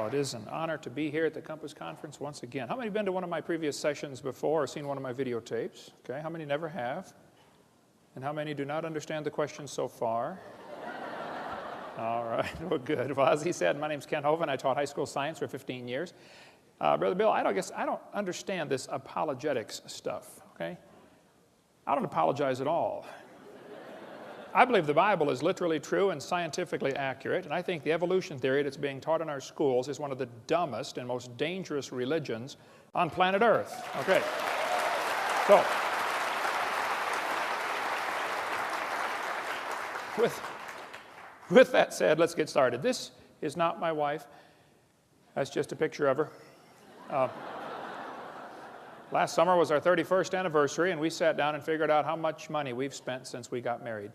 It is an honor to be here at the Compass Conference once again. How many have been to one of my previous sessions before or seen one of my videotapes? Okay, how many never have? And how many do not understand the questions so far? All right, well, good. Well, as he said, my name's Ken Hovind. I taught high school science for 15 years. Brother Bill, I don't understand this apologetics stuff, okay? I don't apologize at all. I believe the Bible is literally true and scientifically accurate, and I think the evolution theory that's being taught in our schools is one of the dumbest and most dangerous religions on planet Earth. Okay. So, with that said, let's get started. This is not my wife. That's just a picture of her. Last summer was our 31st anniversary, and we sat down and figured out how much money we've spent since we got married.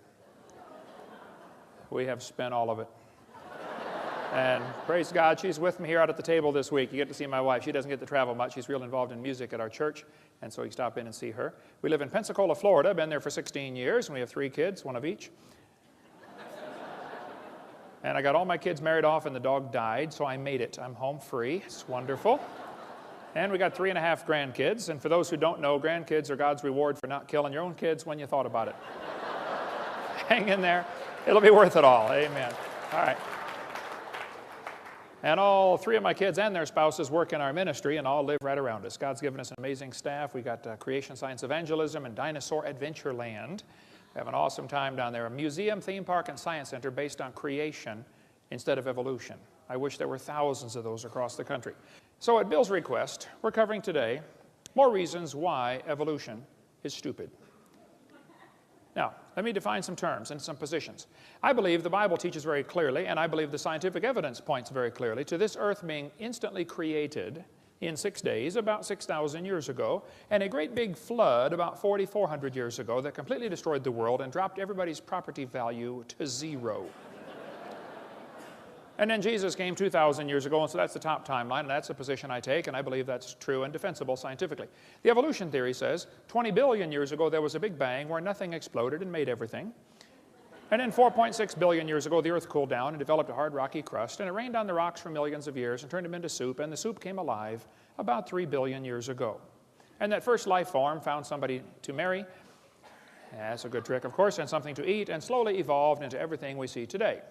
We have spent all of it. And praise God, she's with me here out at the table this week. You get to see my wife. She doesn't get to travel much. She's real involved in music at our church, and so you stop in and see her. We live in Pensacola, Florida. Been there for 16 years, and we have 3 kids, one of each. And I got all my kids married off, and the dog died, so I made it. I'm home free. It's wonderful. And we got 3.5 grandkids, and for those who don't know, grandkids are God's reward for not killing your own kids when you thought about it. Hang in there. It'll be worth it all. Amen. All right. And all 3 of my kids and their spouses work in our ministry and all live right around us. God's given us an amazing staff. We got Creation Science Evangelism and Dinosaur Adventure Land. We have an awesome time down there. A museum, theme park, and science center based on creation instead of evolution. I wish there were thousands of those across the country. So at Bill's request, we're covering today more reasons why evolution is stupid. Now, let me define some terms and some positions. I believe the Bible teaches very clearly, and I believe the scientific evidence points very clearly to this earth being instantly created in 6 days, about 6,000 years ago, and a great big flood about 4,400 years ago that completely destroyed the world and dropped everybody's property value to 0. And then Jesus came 2,000 years ago, and so that's the top timeline, and that's the position I take, and I believe that's true and defensible scientifically. The evolution theory says 20 billion years ago there was a big bang where nothing exploded and made everything. And then 4.6 billion years ago the earth cooled down and developed a hard rocky crust, and it rained on the rocks for millions of years and turned them into soup, and the soup came alive about 3 billion years ago. And that first life form found somebody to marry, that's a good trick of course, and something to eat, and slowly evolved into everything we see today.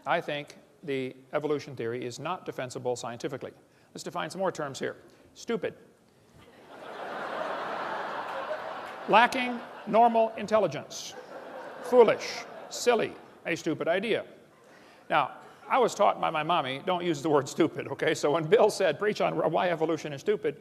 I think the evolution theory is not defensible scientifically. Let's define some more terms here. Stupid. Lacking normal intelligence. Foolish. Silly. A stupid idea. Now, I was taught by my mommy, don't use the word stupid, okay? So when Bill said, preach on why evolution is stupid,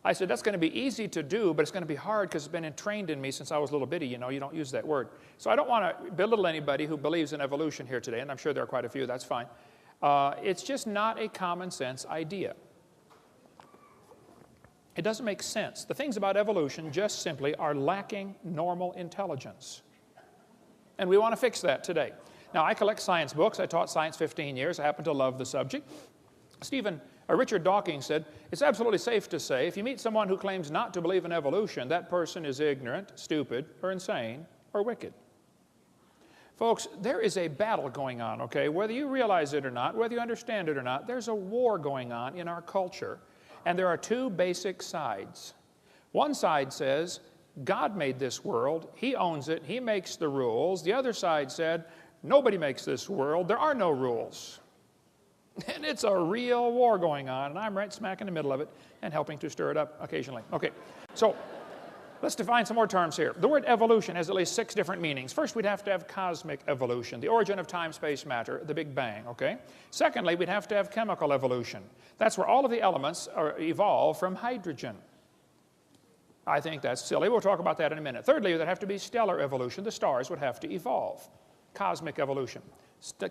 I said, that's going to be easy to do, but it's going to be hard because it's been entrained in me since I was a little bitty. You know, you don't use that word. So I don't want to belittle anybody who believes in evolution here today, and I'm sure there are quite a few. That's fine. It's just not a common sense idea. It doesn't make sense. The things about evolution just simply are lacking normal intelligence. And we want to fix that today. Now, I collect science books. I taught science 15 years. I happen to love the subject. Richard Dawkins said, it's absolutely safe to say if you meet someone who claims not to believe in evolution, that person is ignorant, stupid, or insane, or wicked. Folks, there is a battle going on, okay? Whether you realize it or not, whether you understand it or not, there's a war going on in our culture, and there are 2 basic sides. One side says, God made this world, He owns it, He makes the rules. The other side said, nobody makes this world, there are no rules. And it's a real war going on, and I'm right smack in the middle of it and helping to stir it up occasionally. Okay, so let's define some more terms here. The word evolution has at least 6 different meanings. First, we'd have to have cosmic evolution, the origin of time, space, matter, the Big Bang, okay? Secondly, we'd have to have chemical evolution. That's where all of the elements evolve from hydrogen. I think that's silly. We'll talk about that in a minute. Thirdly, there'd have to be stellar evolution. The stars would have to evolve. Cosmic evolution,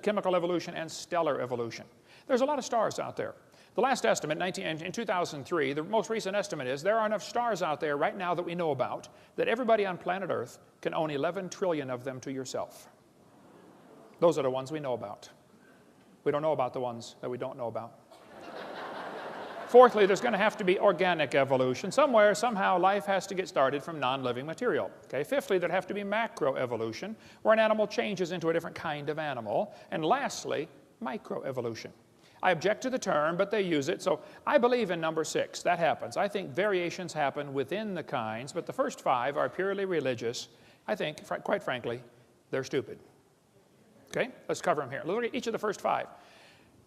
chemical evolution, and stellar evolution. There's a lot of stars out there. The last estimate, in 2003, the most recent estimate is there are enough stars out there right now that we know about that everybody on planet Earth can own 11 trillion of them to yourself. Those are the ones we know about. We don't know about the ones that we don't know about. Fourthly, there's going to have to be organic evolution. Somewhere, somehow, life has to get started from non-living material. Okay? Fifthly, there'd have to be macroevolution, where an animal changes into a different kind of animal. And lastly, microevolution. I object to the term, but they use it. So I believe in number 6. That happens. I think variations happen within the kinds, but the first 5 are purely religious. I think, quite frankly, they're stupid. Okay? Let's cover them here. Look at each of the first 5.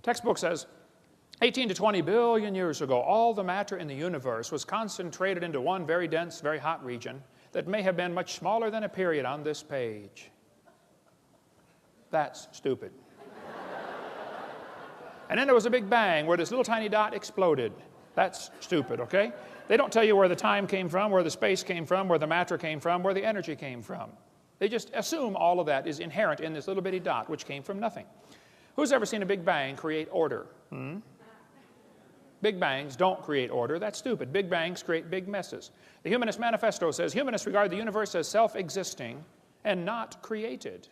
Textbook says, 18 to 20 billion years ago, all the matter in the universe was concentrated into one very dense, very hot region that may have been much smaller than a period on this page. That's stupid. And then there was a big bang where this little tiny dot exploded. That's stupid, okay? They don't tell you where the time came from, where the space came from, where the matter came from, where the energy came from. They just assume all of that is inherent in this little bitty dot, which came from nothing. Who's ever seen a big bang create order? Big bangs don't create order. That's stupid. Big bangs create big messes. The Humanist Manifesto says humanists regard the universe as self-existing and not created.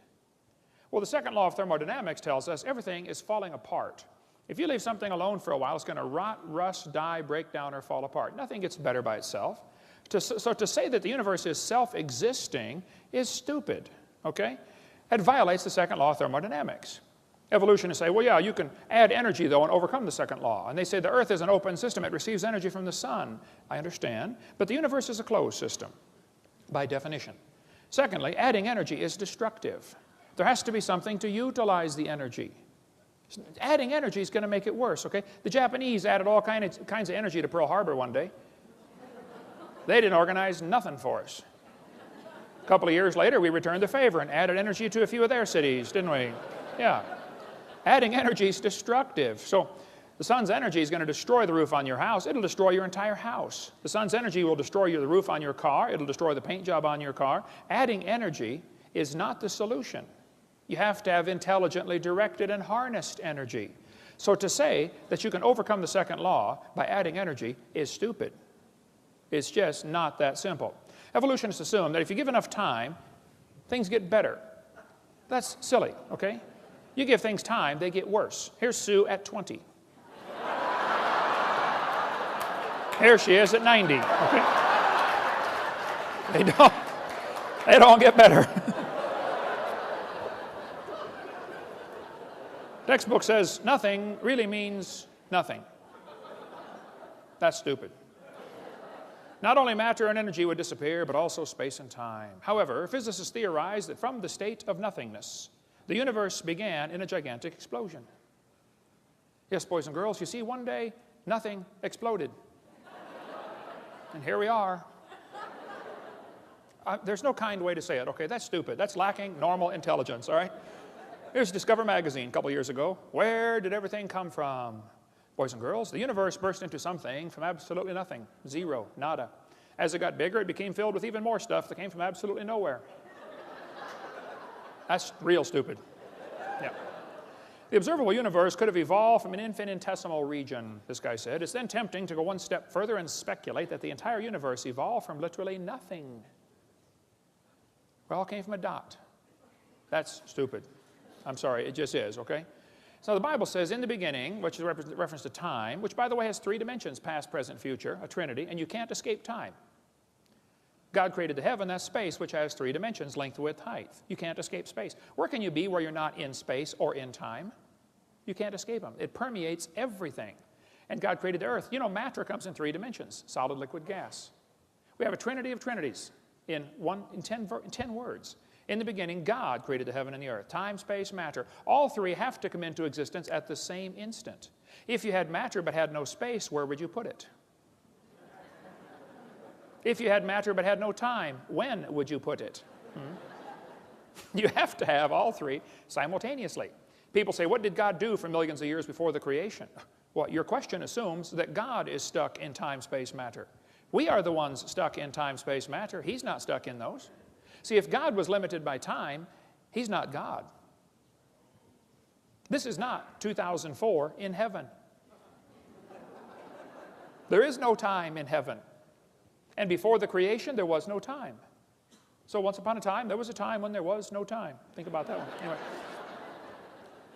Well, the second law of thermodynamics tells us everything is falling apart. If you leave something alone for a while, it's going to rot, rust, die, break down, or fall apart. Nothing gets better by itself. So to say that the universe is self-existing is stupid, okay? It violates the second law of thermodynamics. Evolutionists say, well, yeah, you can add energy, though, and overcome the second law. And they say the Earth is an open system. It receives energy from the sun. I understand. But the universe is a closed system, by definition. Secondly, adding energy is destructive. There has to be something to utilize the energy. Adding energy is going to make it worse, okay? The Japanese added all kinds of energy to Pearl Harbor one day. They didn't organize nothing for us. A couple of years later, we returned the favor and added energy to a few of their cities, didn't we? Yeah. Adding energy is destructive. So the sun's energy is going to destroy the roof on your house. It'll destroy your entire house. The sun's energy will destroy the roof on your car. It'll destroy the paint job on your car. Adding energy is not the solution. You have to have intelligently directed and harnessed energy. So to say that you can overcome the second law by adding energy is stupid. It's just not that simple. Evolutionists assume that if you give enough time, things get better. That's silly, okay? You give things time, they get worse. Here's Sue at 20. Here she is at 90. Okay? They don't get better. Textbook says nothing really means nothing. That's stupid. Not only matter and energy would disappear, but also space and time. However, physicists theorize that from the state of nothingness, the universe began in a gigantic explosion. Yes, boys and girls, you see, one day, nothing exploded. And here we are. There's no kind way to say it, okay? That's stupid. That's lacking normal intelligence, all right? Here's Discover magazine a couple years ago. Where did everything come from? Boys and girls, the universe burst into something from absolutely nothing. Zero, nada. As it got bigger, it became filled with even more stuff that came from absolutely nowhere. That's real stupid. Yeah. The observable universe could have evolved from an infinitesimal region, this guy said. It's then tempting to go one step further and speculate that the entire universe evolved from literally nothing. It all came from a dot. That's stupid. I'm sorry, it just is, okay? So the Bible says, in the beginning, which is a reference to time, which, by the way, has 3 dimensions, past, present, future, a trinity, and you can't escape time. God created the heaven, that's space, which has 3 dimensions, length, width, height. You can't escape space. Where can you be where you're not in space or in time? You can't escape them. It permeates everything. And God created the earth. You know, matter comes in 3 dimensions, solid, liquid, gas. We have a trinity of trinities in 10 words. In the beginning, God created the heaven and the earth. Time, space, matter. All 3 have to come into existence at the same instant. If you had matter but had no space, where would you put it? If you had matter but had no time, when would you put it? You have to have all 3 simultaneously. People say, what did God do for millions of years before the creation? Well, your question assumes that God is stuck in time, space, matter. We are the ones stuck in time, space, matter. He's not stuck in those. See, if God was limited by time, He's not God. This is not 2004 in heaven. There is no time in heaven. And before the creation, there was no time. So once upon a time, there was a time when there was no time. Think about that one. Anyway.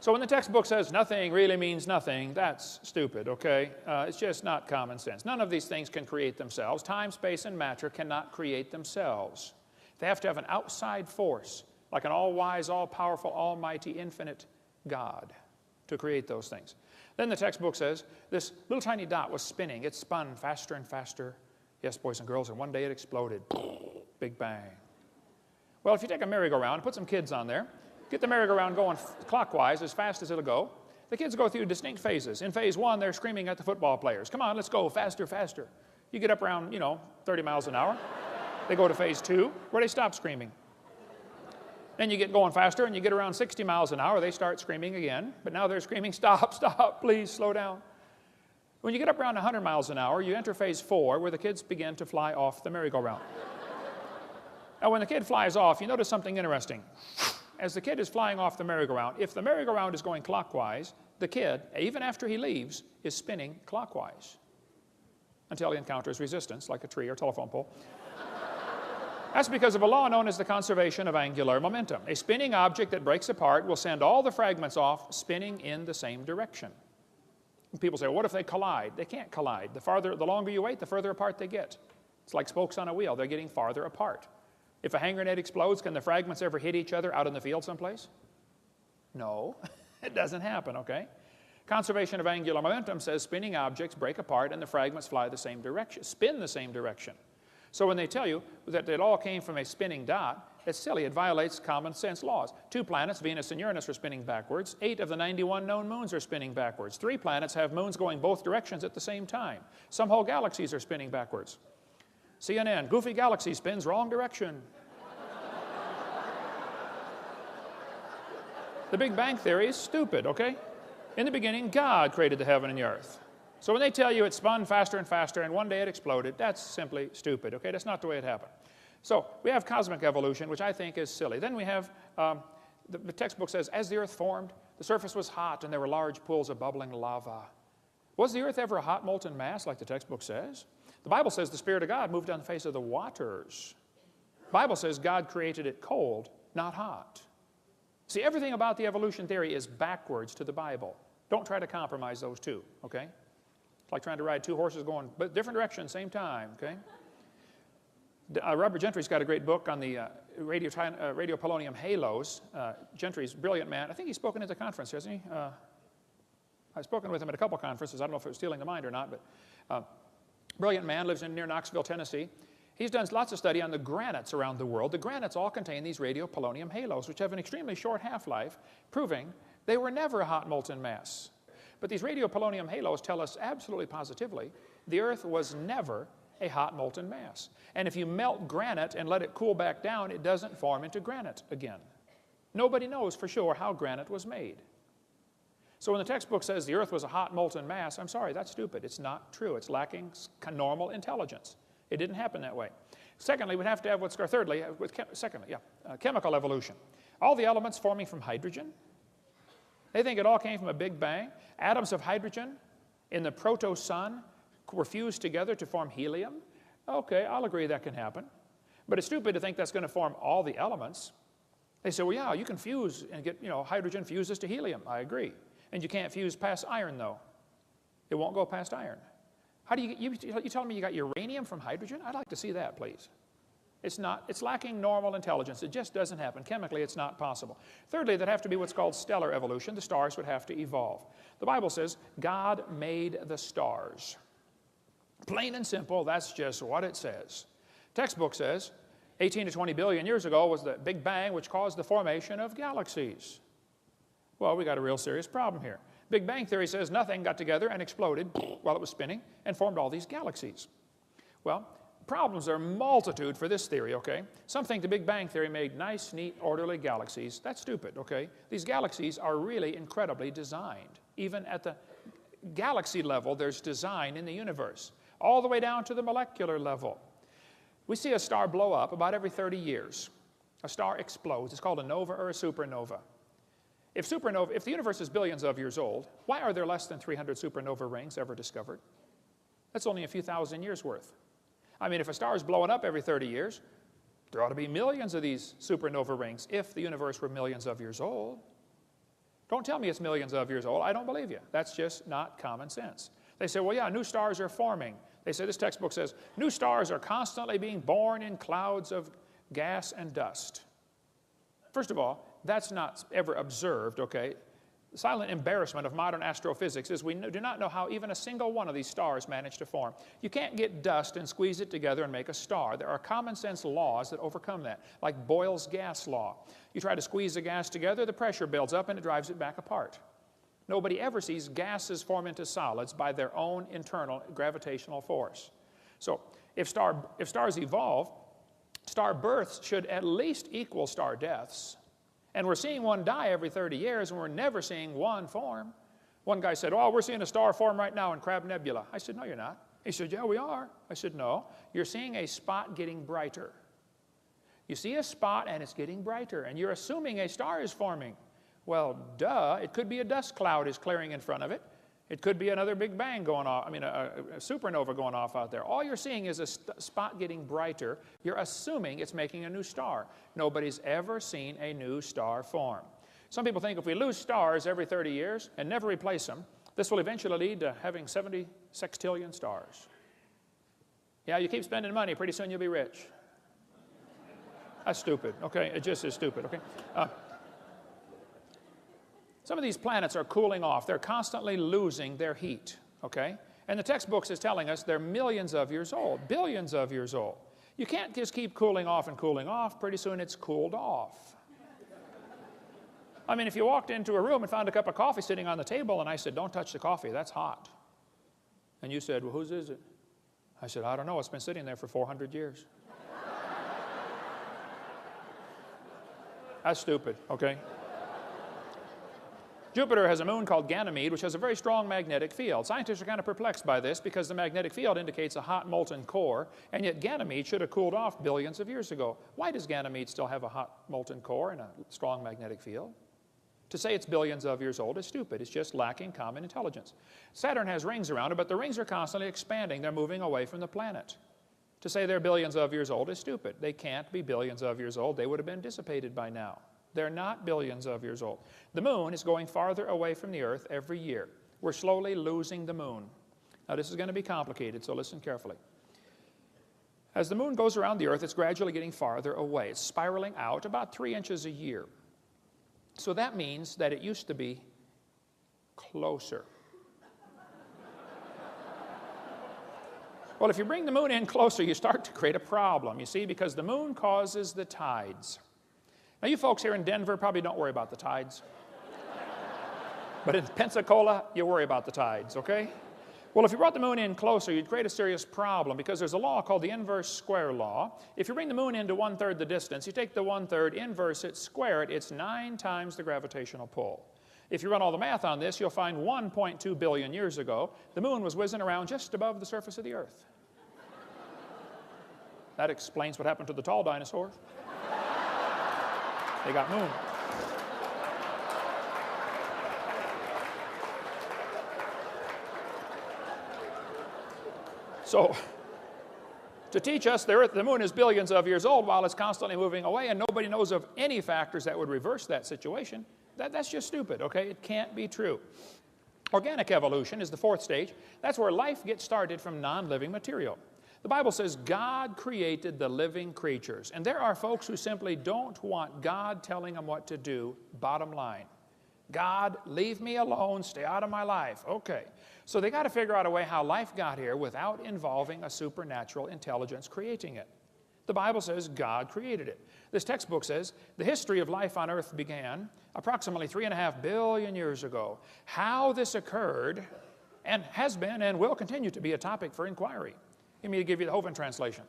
So when the textbook says nothing really means nothing, that's stupid, okay? It's just not common sense. None of these things can create themselves. Time, space, and matter cannot create themselves. They have to have an outside force, like an all-wise, all-powerful, almighty, infinite God. to create those things. Then the textbook says this little tiny dot was spinning. It spun faster and faster. Yes, boys and girls, and one day it exploded. Big bang. Well, if you take a merry-go-round and put some kids on there, get the merry-go-round going clockwise as fast as it'll go, the kids go through distinct phases. In phase one, they're screaming at the football players, come on, let's go, faster, faster. You get up around, 30 miles an hour. They go to phase two, where they stop screaming. Then you get going faster, and you get around 60 miles an hour, they start screaming again, but now they're screaming, stop, stop, please, slow down. When you get up around 100 miles an hour, you enter phase four, where the kids begin to fly off the merry-go-round. Now, when the kid flies off, you notice something interesting. As the kid is flying off the merry-go-round, if the merry-go-round is going clockwise, the kid, even after he leaves, is spinning clockwise until he encounters resistance, like a tree or telephone pole. That's because of a law known as the conservation of angular momentum. A spinning object that breaks apart will send all the fragments off spinning in the same direction. And people say, well, what if they collide? They can't collide. The longer you wait, the further apart they get. It's like spokes on a wheel. They're getting farther apart. If a hand grenade explodes, can the fragments ever hit each other out in the field someplace? No, it doesn't happen, okay? Conservation of angular momentum says spinning objects break apart and the fragments fly the same direction, spin the same direction. So when they tell you that it all came from a spinning dot, it's silly. It violates common sense laws. 2 planets, Venus and Uranus, are spinning backwards. 8 of the 91 known moons are spinning backwards. 3 planets have moons going both directions at the same time. Some whole galaxies are spinning backwards. CNN, goofy galaxy spins wrong direction. The Big Bang Theory is stupid, okay? In the beginning, God created the heaven and the earth. So when they tell you it spun faster and faster and one day it exploded, that's simply stupid, okay? That's not the way it happened. So we have cosmic evolution, which I think is silly. Then we have, the textbook says, as the earth formed, the surface was hot and there were large pools of bubbling lava. Was the earth ever a hot molten mass like the textbook says? The Bible says the Spirit of God moved on the face of the waters. The Bible says God created it cold, not hot. See, everything about the evolution theory is backwards to the Bible. Don't try to compromise those two, okay? It's like trying to ride 2 horses going different directions, same time, okay? Robert Gentry's got a great book on the radio polonium halos. Gentry's a brilliant man. I think he's spoken at the conference, hasn't he? I've spoken with him at a couple conferences. I don't know if it was stealing the mind or not, but brilliant man, lives near Knoxville, Tennessee. He's done lots of study on the granites around the world. The granites all contain these radiopolonium halos, which have an extremely short half-life, proving they were never a hot molten mass. But these radiopolonium halos tell us absolutely positively the Earth was never a hot molten mass. And if you melt granite and let it cool back down, it doesn't form into granite again. Nobody knows for sure how granite was made. So when the textbook says the Earth was a hot molten mass, I'm sorry, that's stupid. It's not true. It's lacking normal intelligence. It didn't happen that way. Secondly, we'd have to have chemical evolution. All the elements forming from hydrogen, they think it all came from a big bang. Atoms of hydrogen in the proto-sun were fused together to form helium. Okay, I'll agree that can happen. But it's stupid to think that's going to form all the elements. They say, well, yeah, you can fuse and get, hydrogen fuses to helium. I agree. And you can't fuse past iron, though. It won't go past iron. How do you telling me you got uranium from hydrogen? I'd like to see that, please. It's lacking normal intelligence. It just doesn't happen. Chemically, it's not possible. Thirdly, there'd have to be what's called stellar evolution. The stars would have to evolve. The Bible says God made the stars. Plain and simple, that's just what it says. Textbook says 18 to 20 billion years ago was the Big Bang, which caused the formation of galaxies. Well, we got a real serious problem here. Big Bang Theory says nothing got together and exploded while it was spinning and formed all these galaxies. Well, problems are multitude for this theory, okay? Some think the Big Bang Theory made nice, neat, orderly galaxies. That's stupid, okay? These galaxies are really incredibly designed. Even at the galaxy level, there's design in the universe, all the way down to the molecular level. We see a star blow up about every 30 years. A star explodes. It's called a nova or a supernova. If the universe is billions of years old, why are there less than 300 supernova rings ever discovered? That's only a few thousand years worth. I mean, if a star is blowing up every 30 years, there ought to be millions of these supernova rings if the universe were millions of years old. Don't tell me it's millions of years old. I don't believe you. That's just not common sense. They say, well, yeah, new stars are forming. They say, this textbook says, new stars are constantly being born in clouds of gas and dust. First of all, that's not ever observed, okay? The silent embarrassment of modern astrophysics is we do not know how even a single one of these stars managed to form. You can't get dust and squeeze it together and make a star. There are common sense laws that overcome that, like Boyle's gas law. You try to squeeze the gas together, the pressure builds up and it drives it back apart. Nobody ever sees gases form into solids by their own internal gravitational force. So if stars evolve, star births should at least equal star deaths. And we're seeing one die every 30 years, and we're never seeing one form. One guy said, oh, we're seeing a star form right now in Crab Nebula. I said, no, you're not. He said, yeah, we are. I said, no, you're seeing a spot getting brighter. You see a spot, and it's getting brighter, and you're assuming a star is forming. Well, duh, it could be a dust cloud is clearing in front of it. It could be another Big Bang going off, a supernova going off out there. All you're seeing is a spot getting brighter. You're assuming it's making a new star. Nobody's ever seen a new star form. Some people think if we lose stars every 30 years and never replace them, this will eventually lead to having 70 sextillion stars. Yeah, you keep spending money, pretty soon you'll be rich. That's stupid, okay? It just is stupid, okay? Some of these planets are cooling off. They're constantly losing their heat, okay? And the textbooks is telling us they're millions of years old, billions of years old. You can't just keep cooling off and cooling off. Pretty soon it's cooled off. I mean, if you walked into a room and found a cup of coffee sitting on the table and I said, don't touch the coffee, that's hot. And you said, well, whose is it? I said, I don't know, it's been sitting there for 400 years. That's stupid, okay? Jupiter has a moon called Ganymede, which has a very strong magnetic field. Scientists are kind of perplexed by this because the magnetic field indicates a hot molten core, and yet Ganymede should have cooled off billions of years ago. Why does Ganymede still have a hot molten core and a strong magnetic field? To say it's billions of years old is stupid. It's just lacking common intelligence. Saturn has rings around it, but the rings are constantly expanding. They're moving away from the planet. To say they're billions of years old is stupid. They can't be billions of years old. They would have been dissipated by now. They're not billions of years old. The moon is going farther away from the Earth every year. We're slowly losing the moon. Now, this is going to be complicated, so listen carefully. As the moon goes around the Earth, it's gradually getting farther away. It's spiraling out about 3 inches a year. So that means that it used to be closer. Well, if you bring the moon in closer, you start to create a problem, you see, because the moon causes the tides. Now, you folks here in Denver probably don't worry about the tides. But in Pensacola, you worry about the tides, okay? Well, if you brought the moon in closer, you'd create a serious problem because there's a law called the inverse square law. If you bring the moon into 1/3 the distance, you take the 1/3, inverse it, square it, it's 9 times the gravitational pull. If you run all the math on this, you'll find 1.2 billion years ago, the moon was whizzing around just above the surface of the Earth. That explains what happened to the tall dinosaurs. They got moon. So, to teach us the moon is billions of years old while it's constantly moving away and nobody knows of any factors that would reverse that situation, that's just stupid, okay? It can't be true. Organic evolution is the 4th stage. That's where life gets started from non-living material. The Bible says God created the living creatures. And there are folks who simply don't want God telling them what to do, bottom line. God, leave me alone, stay out of my life. Okay. So they got to figure out a way how life got here without involving a supernatural intelligence creating it. The Bible says God created it. This textbook says the history of life on earth began approximately 3.5 billion years ago. How this occurred and has been and will continue to be a topic for inquiry. Let me give you the Hovind translation.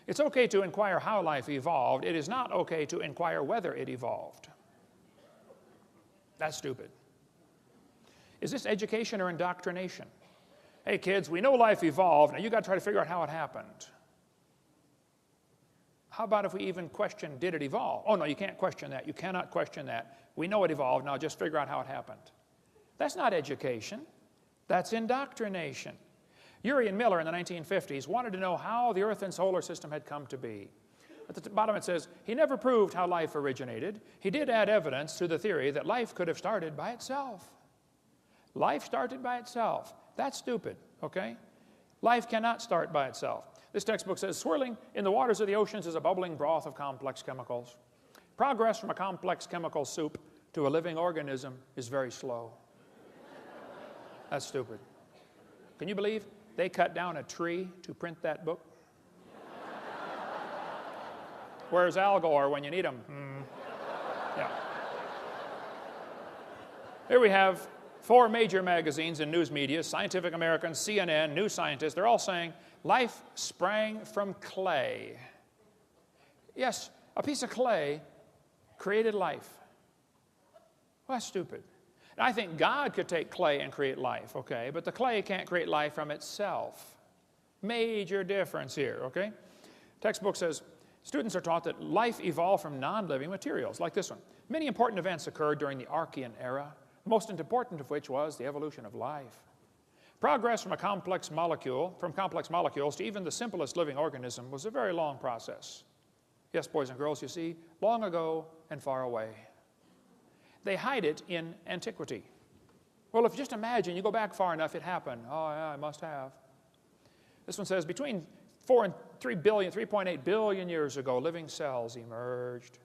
It's okay to inquire how life evolved. It is not okay to inquire whether it evolved. That's stupid. Is this education or indoctrination? Hey kids, we know life evolved. Now you got to try to figure out how it happened. How about if we even question, did it evolve? Oh no, you can't question that. You cannot question that. We know it evolved. Now just figure out how it happened. That's not education. That's indoctrination. Urey and Miller in the 1950s wanted to know how the Earth and solar system had come to be. At the bottom it says, he never proved how life originated. He did add evidence to the theory that life could have started by itself. Life started by itself. That's stupid, okay? Life cannot start by itself. This textbook says, swirling in the waters of the oceans is a bubbling broth of complex chemicals. Progress from a complex chemical soup to a living organism is very slow. That's stupid. Can you believe they cut down a tree to print that book? Where's Al Gore when you need him? Yeah. Here we have 4 major magazines and news media, Scientific American, CNN, New Scientist. They're all saying life sprang from clay. Yes, a piece of clay created life. Well, that's stupid. And I think God could take clay and create life, okay? But the clay can't create life from itself. Major difference here, okay? Textbook says, students are taught that life evolved from non-living materials, like this one. Many important events occurred during the Archean era, the most important of which was the evolution of life. Progress from complex molecules to even the simplest living organism was a very long process. Yes, boys and girls, you see, long ago and far away. They hide it in antiquity. Well, if you just imagine, you go back far enough, it happened. Oh, yeah, it must have. This one says, between 4 and 3.8 billion years ago, living cells emerged.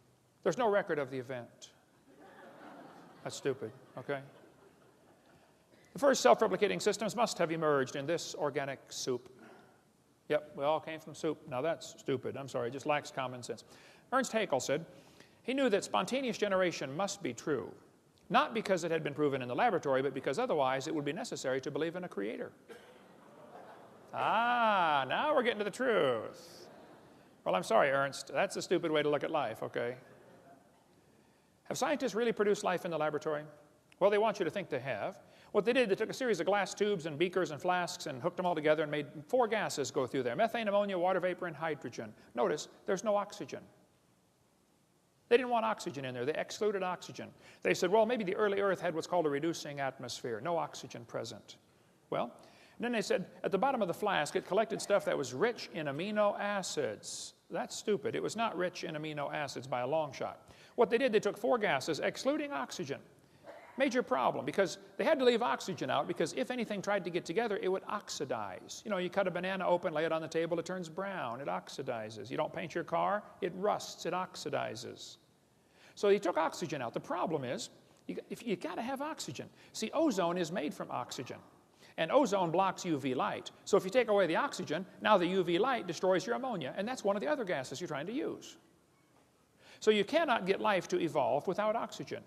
There's no record of the event. That's stupid, okay? The first self-replicating systems must have emerged in this organic soup. Yep, we all came from soup. Now that's stupid. I'm sorry, it just lacks common sense. Ernst Haeckel said, he knew that spontaneous generation must be true, not because it had been proven in the laboratory, but because otherwise it would be necessary to believe in a creator. Ah, now we're getting to the truth. Well, I'm sorry, Ernst. That's a stupid way to look at life, okay? Have scientists really produced life in the laboratory? Well, they want you to think they have. What they did, they took a series of glass tubes and beakers and flasks and hooked them all together and made 4 gases go through there: methane, ammonia, water vapor, and hydrogen. Notice, there's no oxygen. They didn't want oxygen in there. They excluded oxygen. They said, well, maybe the early Earth had what's called a reducing atmosphere, no oxygen present. Well, then they said, at the bottom of the flask, it collected stuff that was rich in amino acids. That's stupid. It was not rich in amino acids by a long shot. What they did, they took 4 gases, excluding oxygen. Major problem, because they had to leave oxygen out, because if anything tried to get together, it would oxidize. You know, you cut a banana open, lay it on the table, it turns brown, it oxidizes. You don't paint your car, it rusts, it oxidizes. So he took oxygen out. The problem is, you got to have oxygen. See, ozone is made from oxygen, and ozone blocks UV light. So if you take away the oxygen, now the UV light destroys your ammonia, and that's one of the other gases you're trying to use. So you cannot get life to evolve without oxygen.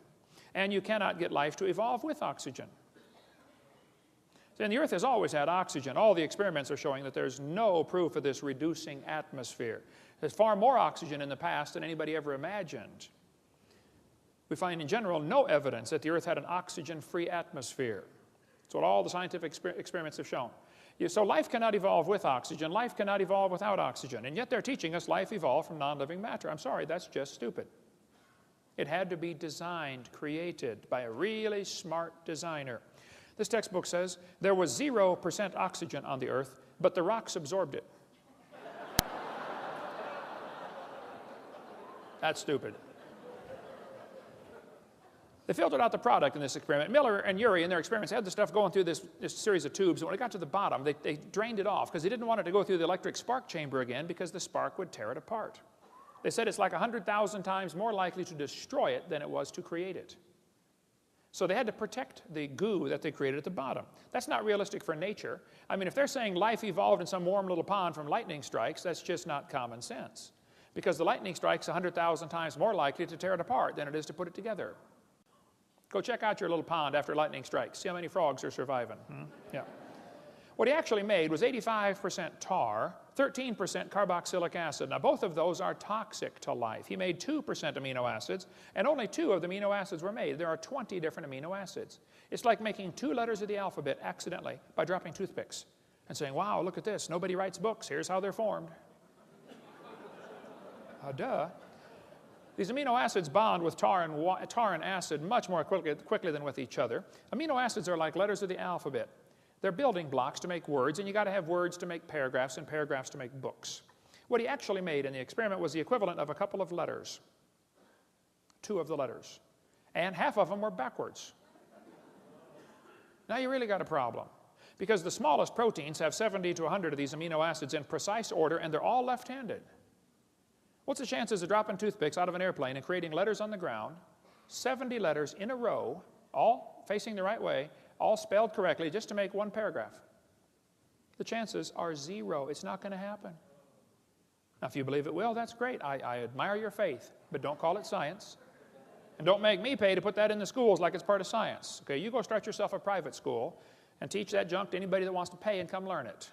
And you cannot get life to evolve with oxygen. And the Earth has always had oxygen. All the experiments are showing that there's no proof of this reducing atmosphere. There's far more oxygen in the past than anybody ever imagined. We find in general no evidence that the Earth had an oxygen-free atmosphere. That's what all the scientific experiments have shown. So life cannot evolve with oxygen. Life cannot evolve without oxygen. And yet they're teaching us life evolved from non-living matter. I'm sorry, that's just stupid. It had to be designed, created by a really smart designer. This textbook says there was 0% oxygen on the Earth, but the rocks absorbed it. That's stupid. They filtered out the product in this experiment. Miller and Urey in their experiments had the stuff going through this series of tubes. And when it got to the bottom, they drained it off because they didn't want it to go through the electric spark chamber again because the spark would tear it apart. They said it's like 100,000 times more likely to destroy it than it was to create it. So they had to protect the goo that they created at the bottom. That's not realistic for nature. I mean, if they're saying life evolved in some warm little pond from lightning strikes, that's just not common sense. Because the lightning strike's 100,000 times more likely to tear it apart than it is to put it together. Go check out your little pond after lightning strikes. See how many frogs are surviving. Yeah. What he actually made was 85% tar, 13% carboxylic acid. Now, both of those are toxic to life. He made 2% amino acids, and only 2 of the amino acids were made. There are 20 different amino acids. It's like making 2 letters of the alphabet accidentally by dropping toothpicks and saying, wow, look at this. Nobody writes books. Here's how they're formed. Duh. These amino acids bond with tar and acid much more quickly than with each other. Amino acids are like letters of the alphabet. They're building blocks to make words, and you got to have words to make paragraphs and paragraphs to make books. What he actually made in the experiment was the equivalent of a couple of letters. 2 of the letters. And half of them were backwards. Now you really got a problem. Because the smallest proteins have 70 to 100 of these amino acids in precise order, and they're all left-handed. What's the chances of dropping toothpicks out of an airplane and creating letters on the ground 70 letters in a row, all facing the right way, all spelled correctly, just to make one paragraph. The chances are 0. It's not going to happen. Now, if you believe it will, that's great. I admire your faith, but don't call it science. And don't make me pay to put that in the schools like it's part of science. Okay, you go start yourself a private school and teach that junk to anybody that wants to pay and come learn it.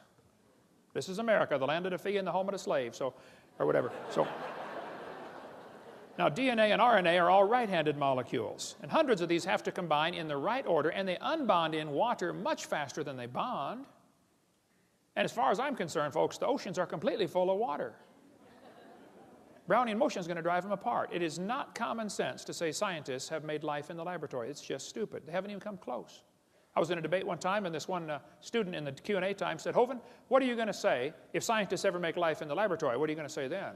This is America, the land of the free and the home of the slave, so, or whatever. So, now, DNA and RNA are all right-handed molecules, and hundreds of these have to combine in the right order, and they unbond in water much faster than they bond. And as far as I'm concerned, folks, the oceans are completely full of water. Brownian motion is going to drive them apart. It is not common sense to say scientists have made life in the laboratory. It's just stupid. They haven't even come close. I was in a debate one time, and this one student in the Q&A time said, Hovind, what are you going to say if scientists ever make life in the laboratory? What are you going to say then?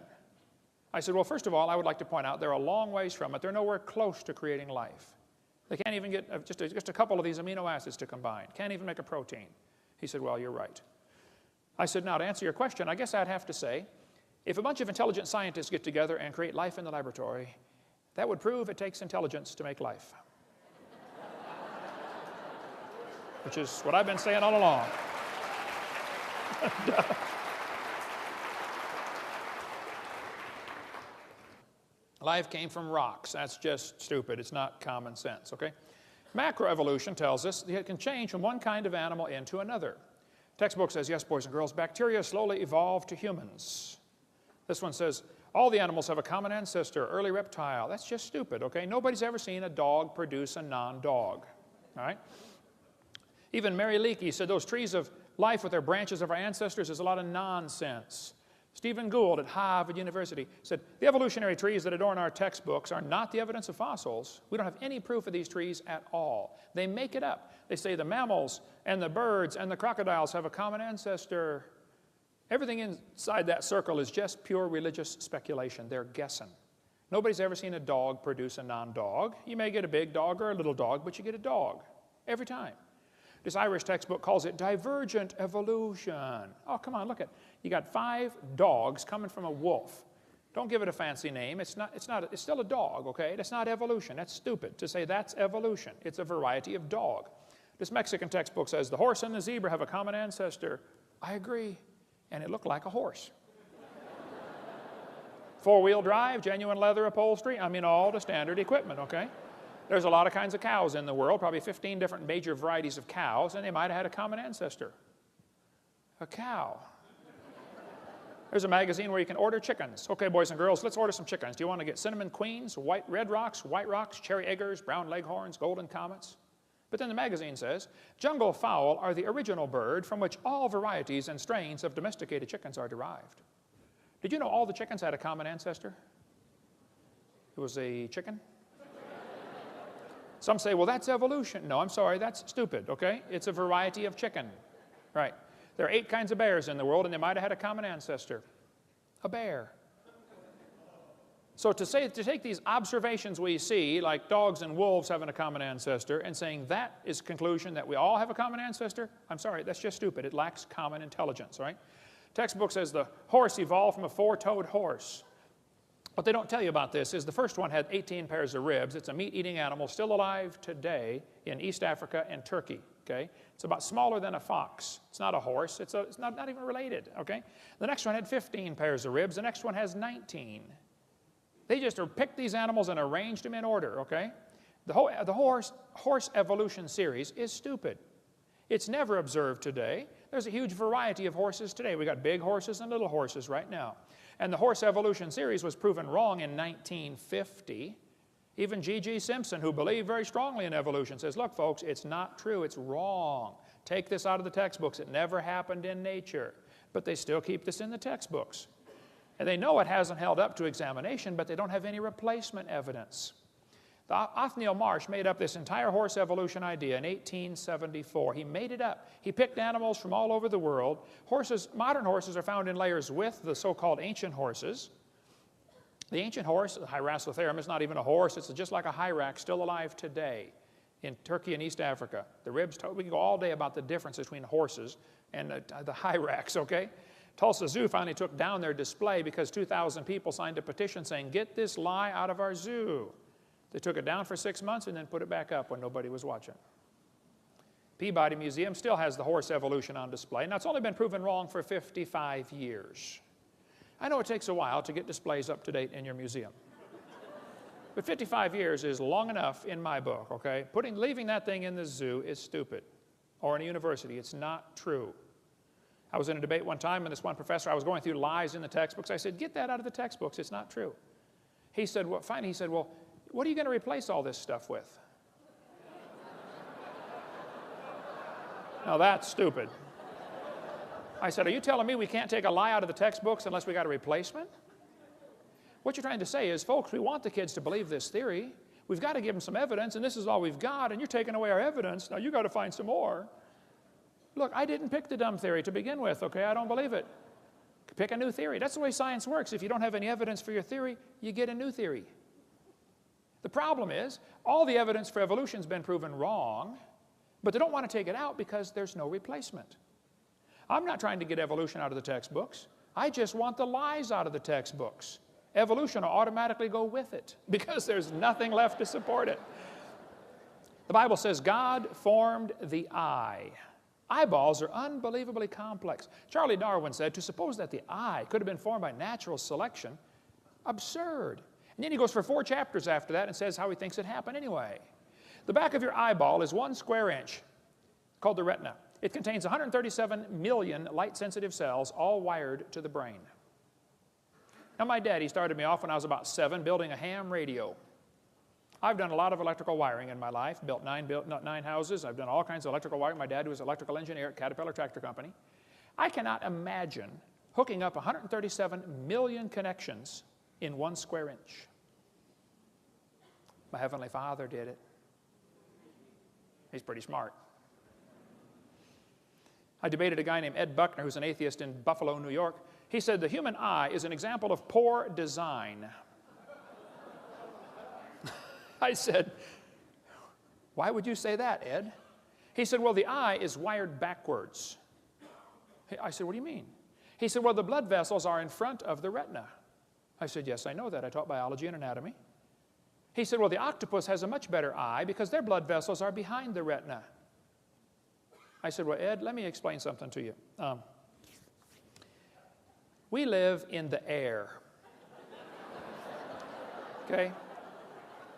I said, well, first of all, I would like to point out they're a long ways from it. They're nowhere close to creating life. They can't even get just a couple of these amino acids to combine. Can't even make a protein. He said, well, you're right. I said, now, to answer your question, I guess I'd have to say, if a bunch of intelligent scientists get together and create life in the laboratory, that would prove it takes intelligence to make life. Which is what I've been saying all along. Life came from rocks. That's just stupid. It's not common sense, okay? Macroevolution tells us that it can change from one kind of animal into another. Textbook says, yes, boys and girls, bacteria slowly evolved to humans. This one says, all the animals have a common ancestor, early reptile. That's just stupid, okay? Nobody's ever seen a dog produce a non-dog, all right? Even Mary Leakey said those trees of life with their branches of our ancestors is a lot of nonsense. Stephen Gould at Harvard University said, the evolutionary trees that adorn our textbooks are not the evidence of fossils. We don't have any proof of these trees at all. They make it up. They say the mammals and the birds and the crocodiles have a common ancestor. Everything inside that circle is just pure religious speculation. They're guessing. Nobody's ever seen a dog produce a non-dog. You may get a big dog or a little dog, but you get a dog every time. This Irish textbook calls it divergent evolution. Oh, come on, look at it. You got 5 dogs coming from a wolf. Don't give it a fancy name. It's still a dog, okay? That's not evolution. That's stupid to say that's evolution. It's a variety of dog. This Mexican textbook says the horse and the zebra have a common ancestor. I agree. And it looked like a horse. 4-wheel drive, genuine leather upholstery. I mean, all the standard equipment, okay? There's a lot of kinds of cows in the world, probably 15 different major varieties of cows, and they might have had a common ancestor. A cow. There's a magazine where you can order chickens. Okay, boys and girls, let's order some chickens. Do you want to get cinnamon queens, red rocks, white rocks, cherry eggers, brown leghorns, golden comets? But then the magazine says, jungle fowl are the original bird from which all varieties and strains of domesticated chickens are derived. Did you know all the chickens had a common ancestor? It was a chicken. Some say, well, that's evolution. No, I'm sorry, that's stupid, okay? It's a variety of chicken, right? There are 8 kinds of bears in the world, and they might have had a common ancestor. A bear. So to take these observations we see, like dogs and wolves having a common ancestor, and saying that is a conclusion that we all have a common ancestor, I'm sorry, that's just stupid. It lacks common intelligence, right? Textbook says the horse evolved from a 4-toed horse. What they don't tell you about this is the first one had 18 pairs of ribs. It's a meat-eating animal still alive today in East Africa and Turkey, okay? It's about smaller than a fox. It's not a horse. It's not even related, okay? The next one had 15 pairs of ribs. The next one has 19. They just picked these animals and arranged them in order, okay? The horse evolution series is stupid. It's never observed today. There's a huge variety of horses today. We got big horses and little horses right now. And the horse evolution series was proven wrong in 1950. Even G.G. Simpson, who believed very strongly in evolution, says, look, folks, it's not true. It's wrong. Take this out of the textbooks. It never happened in nature. But they still keep this in the textbooks. And they know it hasn't held up to examination, but they don't have any replacement evidence. Othniel Marsh made up this entire horse evolution idea in 1874. He made it up. He picked animals from all over the world. Modern horses are found in layers with the so-called ancient horses. The ancient horse, the Hyracotherum, is not even a horse. It's just like a hyrax, still alive today in Turkey and East Africa. The ribs, we can go all day about the difference between horses and the hyrax, okay? Tulsa Zoo finally took down their display because 2,000 people signed a petition saying, get this lie out of our zoo. They took it down for 6 months and then put it back up when nobody was watching. Peabody Museum still has the horse evolution on display. Now, it's only been proven wrong for 55 years. I know it takes a while to get displays up to date in your museum. But 55 years is long enough in my book, okay? Leaving that thing in the zoo is stupid. Or in a university, it's not true. I was in a debate one time, and this one professor, I was going through lies in the textbooks. I said, get that out of the textbooks, it's not true. He said, well, finally, he said, well, what are you going to replace all this stuff with? Now, that's stupid. I said, are you telling me we can't take a lie out of the textbooks unless we got a replacement? What you're trying to say is, folks, we want the kids to believe this theory. We've got to give them some evidence, and this is all we've got, and you're taking away our evidence. Now, you've got to find some more. Look, I didn't pick the dumb theory to begin with, okay? I don't believe it. Pick a new theory. That's the way science works. If you don't have any evidence for your theory, you get a new theory. The problem is, all the evidence for evolution has been proven wrong, but they don't want to take it out because there's no replacement. I'm not trying to get evolution out of the textbooks. I just want the lies out of the textbooks. Evolution will automatically go with it because there's nothing left to support it. The Bible says God formed the eye. Eyeballs are unbelievably complex. Charlie Darwin said, to suppose that the eye could have been formed by natural selection, absurd. And then he goes for 4 chapters after that and says how he thinks it happened anyway. The back of your eyeball is 1 square inch, called the retina. It contains 137 million light-sensitive cells, all wired to the brain. Now, my daddy started me off when I was about 7 building a ham radio. I've done a lot of electrical wiring in my life, built 9 houses. I've done all kinds of electrical wiring. My dad was an electrical engineer at Caterpillar Tractor Company. I cannot imagine hooking up 137 million connections in 1 square inch. My Heavenly Father did it. He's pretty smart. I debated a guy named Ed Buckner, who's an atheist in Buffalo, New York. He said the human eye is an example of poor design. I said, why would you say that, Ed? He said, well, the eye is wired backwards. I said, what do you mean? He said, well, the blood vessels are in front of the retina. I said, yes, I know that. I taught biology and anatomy. He said, well, the octopus has a much better eye because their blood vessels are behind the retina. I said, well, Ed, let me explain something to you. We live in the air. Okay?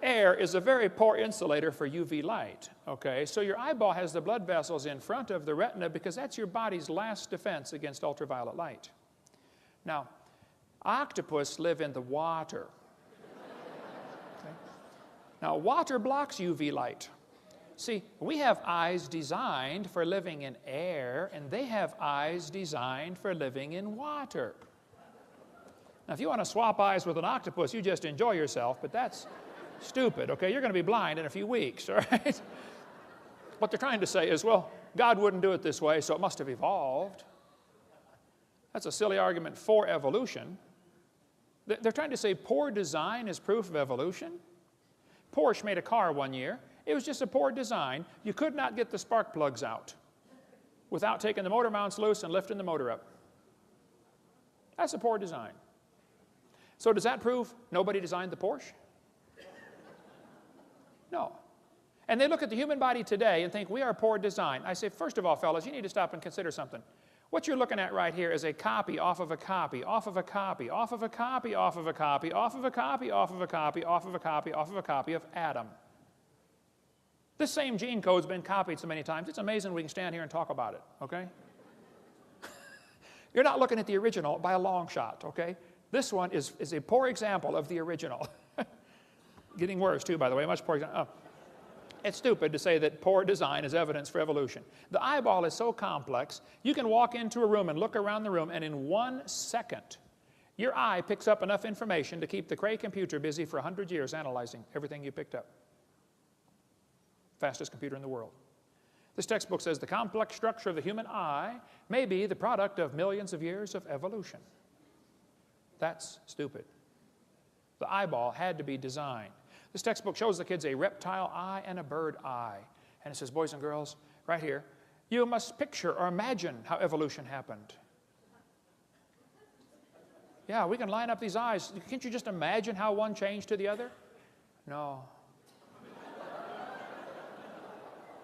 Air is a very poor insulator for UV light. Okay? So your eyeball has the blood vessels in front of the retina because that's your body's last defense against ultraviolet light. Now, octopus live in the water. Okay? Now, water blocks UV light. See, we have eyes designed for living in air, and they have eyes designed for living in water. Now, if you want to swap eyes with an octopus, you just enjoy yourself, but that's stupid, okay? You're going to be blind in a few weeks, all right? What they're trying to say is, well, God wouldn't do it this way, so it must have evolved. That's a silly argument for evolution. They're trying to say poor design is proof of evolution. Porsche made a car one year. It was just a poor design. You could not get the spark plugs out without taking the motor mounts loose and lifting the motor up. That's a poor design. So does that prove nobody designed the Porsche? No. And they look at the human body today and think we are poor design. I say, first of all, fellas, you need to stop and consider something. What you're looking at right here is a copy off of a copy, off of a copy, off of a copy, off of a copy, off of a copy, off of a copy, off of a copy, off of a copy of Adam. This same gene code's been copied so many times, it's amazing we can stand here and talk about it, okay? You're not looking at the original by a long shot, okay? This one is a poor example of the original. Getting worse, too, by the way, much poor example. Oh. It's stupid to say that poor design is evidence for evolution. The eyeball is so complex, you can walk into a room and look around the room, and in 1 second, your eye picks up enough information to keep the Cray computer busy for 100 years analyzing everything you picked up. Fastest computer in the world. This textbook says the complex structure of the human eye may be the product of millions of years of evolution. That's stupid. The eyeball had to be designed. This textbook shows the kids a reptile eye and a bird eye. And it says, boys and girls, right here, you must picture or imagine how evolution happened. Yeah, we can line up these eyes. Can't you just imagine how one changed to the other? No.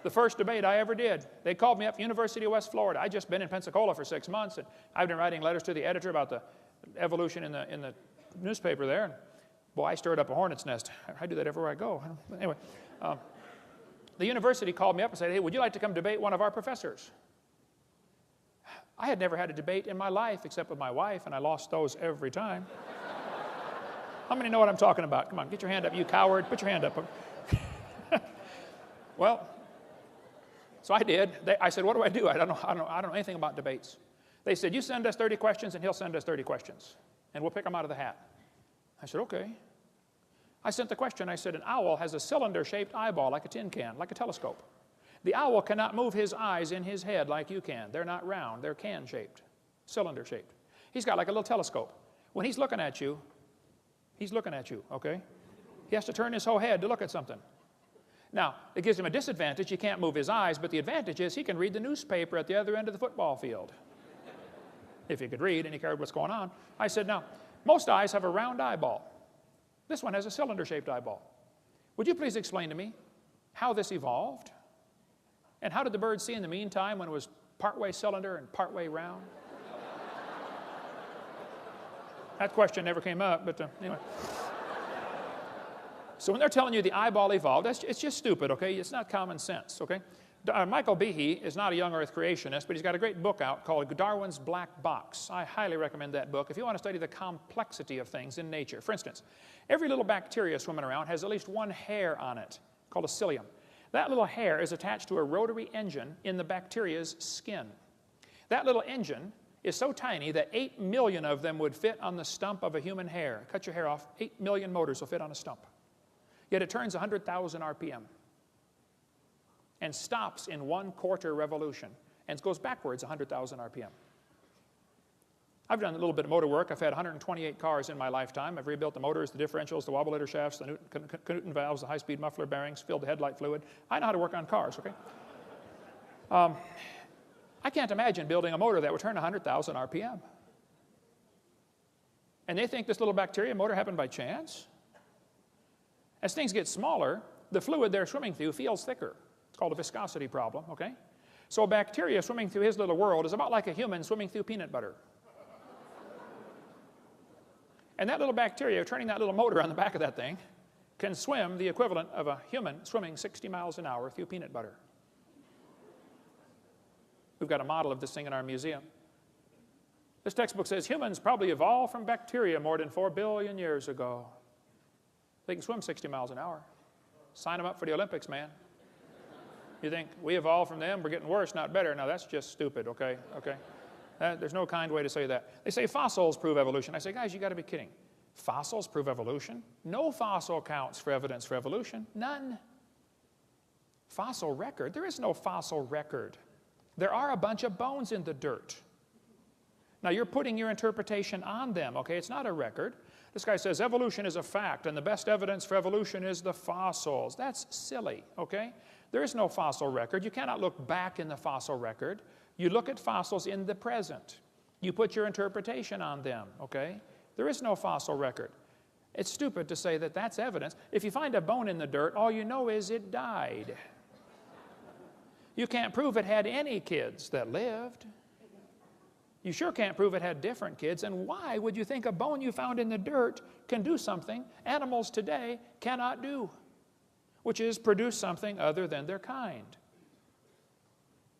The first debate I ever did. They called me up, University of West Florida. I'd just been in Pensacola for 6 months, and I've been writing letters to the editor about the evolution in the newspaper there. And boy, I stirred up a hornet's nest. I do that everywhere I go. Anyway, the university called me up and said, hey, would you like to come debate one of our professors? I had never had a debate in my life except with my wife, and I lost those every time. How many know what I'm talking about? Come on, get your hand up, you coward. Put your hand up. Well, so I did. I said, what do I do? I don't know anything about debates. They said, you send us 30 questions, and he'll send us 30 questions, and we'll pick them out of the hat. I said, okay. I sent the question. I said, an owl has a cylinder-shaped eyeball like a tin can, like a telescope. The owl cannot move his eyes in his head like you can. They're not round. They're can-shaped, cylinder-shaped. He's got like a little telescope. When he's looking at you, okay? He has to turn his whole head to look at something. Now, it gives him a disadvantage. He can't move his eyes, but the advantage is he can read the newspaper at the other end of the football field. If he could read and he cared what's going on. I said, now, most eyes have a round eyeball. This one has a cylinder-shaped eyeball. Would you please explain to me how this evolved? And how did the bird see in the meantime when it was partway cylinder and partway round? That question never came up, but anyway. So when they're telling you the eyeball evolved, it's just stupid, okay? It's not common sense, okay? Michael Behe is not a young earth creationist, but he's got a great book out called Darwin's Black Box. I highly recommend that book if you want to study the complexity of things in nature. For instance, every little bacteria swimming around has at least one hair on it called a cilium. That little hair is attached to a rotary engine in the bacteria's skin. That little engine is so tiny that 8 million of them would fit on the stump of a human hair. Cut your hair off, 8 million motors will fit on a stump. Yet it turns 100,000 RPM and stops in 1/4 revolution and goes backwards 100,000 RPM. I've done a little bit of motor work. I've had 128 cars in my lifetime. I've rebuilt the motors, the differentials, the wobulator shafts, the Knudten valves, the high-speed muffler bearings, filled the headlight fluid. I know how to work on cars, okay? I can't imagine building a motor that would turn 100,000 RPM. And they think this little bacteria motor happened by chance? As things get smaller, the fluid they're swimming through feels thicker. It's called a viscosity problem, okay? So a bacteria swimming through his little world is about like a human swimming through peanut butter. And that little bacteria, turning that little motor on the back of that thing, can swim the equivalent of a human swimming 60 miles an hour through peanut butter. We've got a model of this thing in our museum. This textbook says humans probably evolved from bacteria more than 4 billion years ago. They can swim 60 miles an hour. Sign them up for the Olympics, man. You think we evolved from them, we're getting worse, not better. Now that's just stupid, okay? There's no kind way to say that. They say fossils prove evolution. I say, guys, you got to be kidding. Fossils prove evolution? No fossil counts for evidence for evolution. None. Fossil record? There is no fossil record. There are a bunch of bones in the dirt. Now you're putting your interpretation on them, okay? It's not a record. This guy says evolution is a fact, and the best evidence for evolution is the fossils. That's silly, okay? There is no fossil record. You cannot look back in the fossil record. You look at fossils in the present. You put your interpretation on them, okay? There is no fossil record. It's stupid to say that that's evidence. If you find a bone in the dirt, all you know is it died. You can't prove it had any kids that lived. You sure can't prove it had different kids. And why would you think a bone you found in the dirt can do something animals today cannot do, which is produce something other than their kind?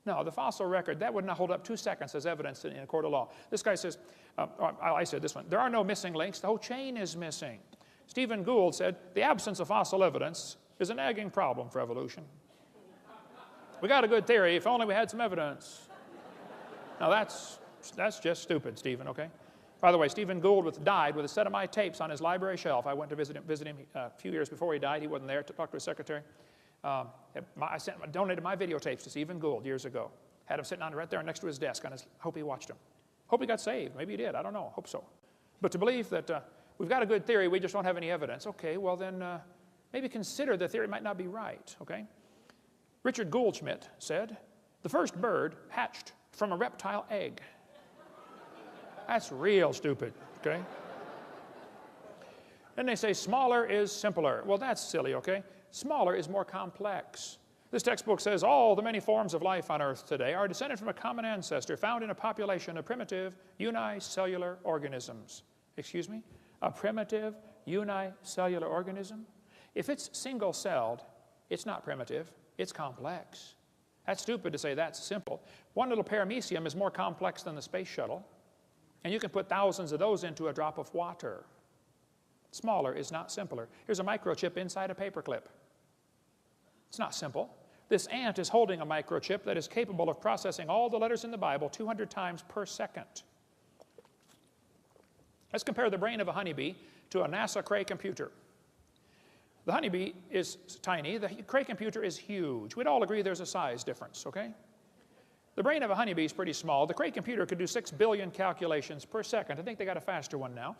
No, the fossil record, that would not hold up 2 seconds as evidence in a court of law. This guy says, I said this one, there are no missing links, the whole chain is missing. Stephen Gould said, the absence of fossil evidence is a nagging problem for evolution. We got a good theory, if only we had some evidence. Now that's just stupid, Stephen, okay? By the way, Stephen Gould died with a set of my tapes on his library shelf. I went to visit him a few years before he died. He wasn't there to talk to his secretary. I donated my videotapes to Stephen Gould years ago. Had him sitting on right there next to his desk. I hope he watched them. Hope he got saved. Maybe he did. I don't know. Hope so. But to believe that we've got a good theory, we just don't have any evidence. Okay, well then maybe consider the theory might not be right, okay? Richard Goldschmidt said, the first bird hatched from a reptile egg. That's real stupid, okay? Then they say smaller is simpler. Well, that's silly, okay? Smaller is more complex. This textbook says all the many forms of life on Earth today are descended from a common ancestor found in a population of primitive unicellular organisms. Excuse me? A primitive unicellular organism? If it's single-celled, it's not primitive, it's complex. That's stupid to say that's simple. One little paramecium is more complex than the space shuttle, and you can put thousands of those into a drop of water. Smaller is not simpler. Here's a microchip inside a paperclip. It's not simple. This ant is holding a microchip that is capable of processing all the letters in the Bible 200 times per second. Let's compare the brain of a honeybee to a NASA Cray computer. The honeybee is tiny. The Cray computer is huge. We'd all agree there's a size difference, okay? The brain of a honeybee is pretty small. The Cray computer could do 6 billion calculations per second. I think they got a faster one now.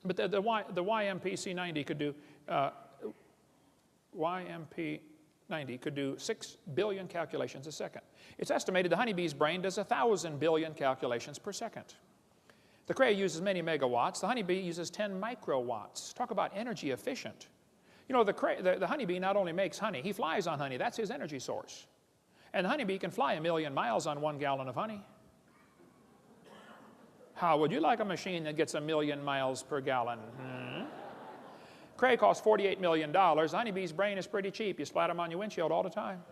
But the YMP-C90 could do YMP-90 could do 6 billion calculations a second. It's estimated the honeybee's brain does 1,000 billion calculations per second. The Cray uses many megawatts. The honeybee uses 10 microwatts. Talk about energy efficient. You know, the honeybee not only makes honey, he flies on honey. That's his energy source. And the honeybee can fly 1,000,000 miles on 1 gallon of honey. How would you like a machine that gets 1,000,000 miles per gallon? Cray costs $48 million. The honeybee's brain is pretty cheap. You splat them on your windshield all the time.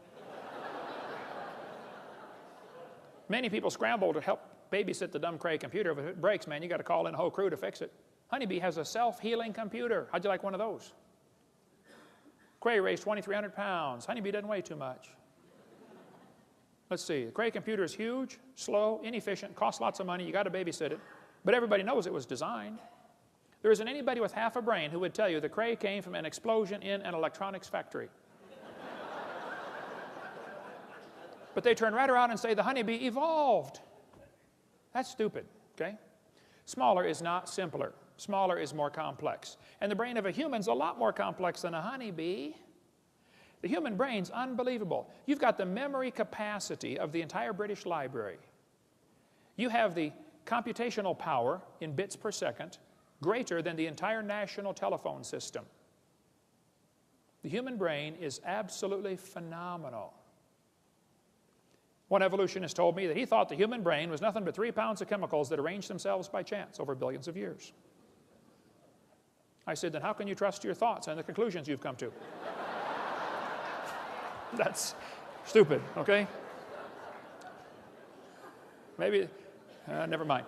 Many people scramble to help babysit the dumb Cray computer. If it breaks, man, you got to call in a whole crew to fix it. Honeybee has a self-healing computer. How'd you like one of those? Cray weighs 2,300 pounds. Honeybee doesn't weigh too much. Let's see. The Cray computer is huge, slow, inefficient, costs lots of money. You got to babysit it. But everybody knows it was designed. There isn't anybody with half a brain who would tell you the Cray came from an explosion in an electronics factory. But they turn right around and say the honeybee evolved. That's stupid, okay? Smaller is not simpler. Smaller is more complex. And the brain of a human's a lot more complex than a honeybee. The human brain's unbelievable. You've got the memory capacity of the entire British Library. You have the computational power in bits per second greater than the entire national telephone system. The human brain is absolutely phenomenal. One evolutionist told me that he thought the human brain was nothing but 3 pounds of chemicals that arranged themselves by chance over billions of years. I said, then how can you trust your thoughts and the conclusions you've come to? That's stupid, okay? Maybe, never mind.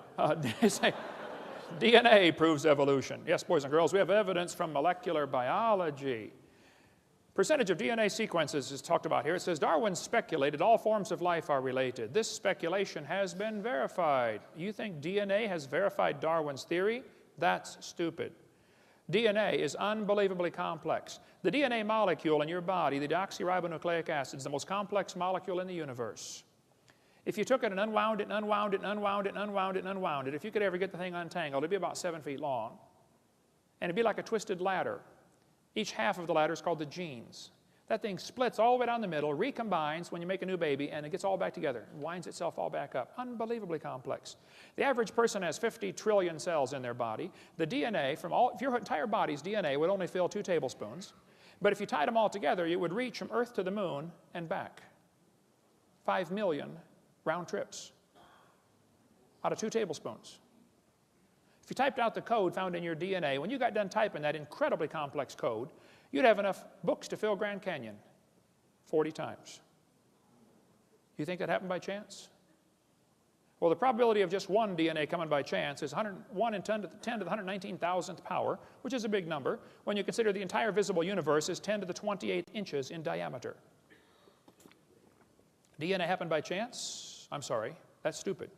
DNA proves evolution. Yes, boys and girls, we have evidence from molecular biology. Percentage of DNA sequences is talked about here. It says Darwin speculated all forms of life are related. This speculation has been verified. You think DNA has verified Darwin's theory? That's stupid. DNA is unbelievably complex. The DNA molecule in your body, the deoxyribonucleic acid, is the most complex molecule in the universe. If you took it and unwound it and unwound it and unwound it and unwound it and unwound it, if you could ever get the thing untangled, it'd be about 7 feet long. And it'd be like a twisted ladder. Each half of the ladder is called the genes. That thing splits all the way down the middle, recombines when you make a new baby, and it gets all back together and winds itself all back up. Unbelievably complex. The average person has 50 trillion cells in their body. The DNA from if your entire body's DNA would only fill 2 tablespoons. But if you tied them all together, it would reach from Earth to the moon and back. 5 million round trips out of 2 tablespoons. If you typed out the code found in your DNA, when you got done typing that incredibly complex code, you'd have enough books to fill Grand Canyon 40 times. You think that happened by chance? Well, the probability of just one DNA coming by chance is 1 in 10 to the 119,000th power, which is a big number, when you consider the entire visible universe is 10 to the 28th inches in diameter. DNA happened by chance? I'm sorry, that's stupid.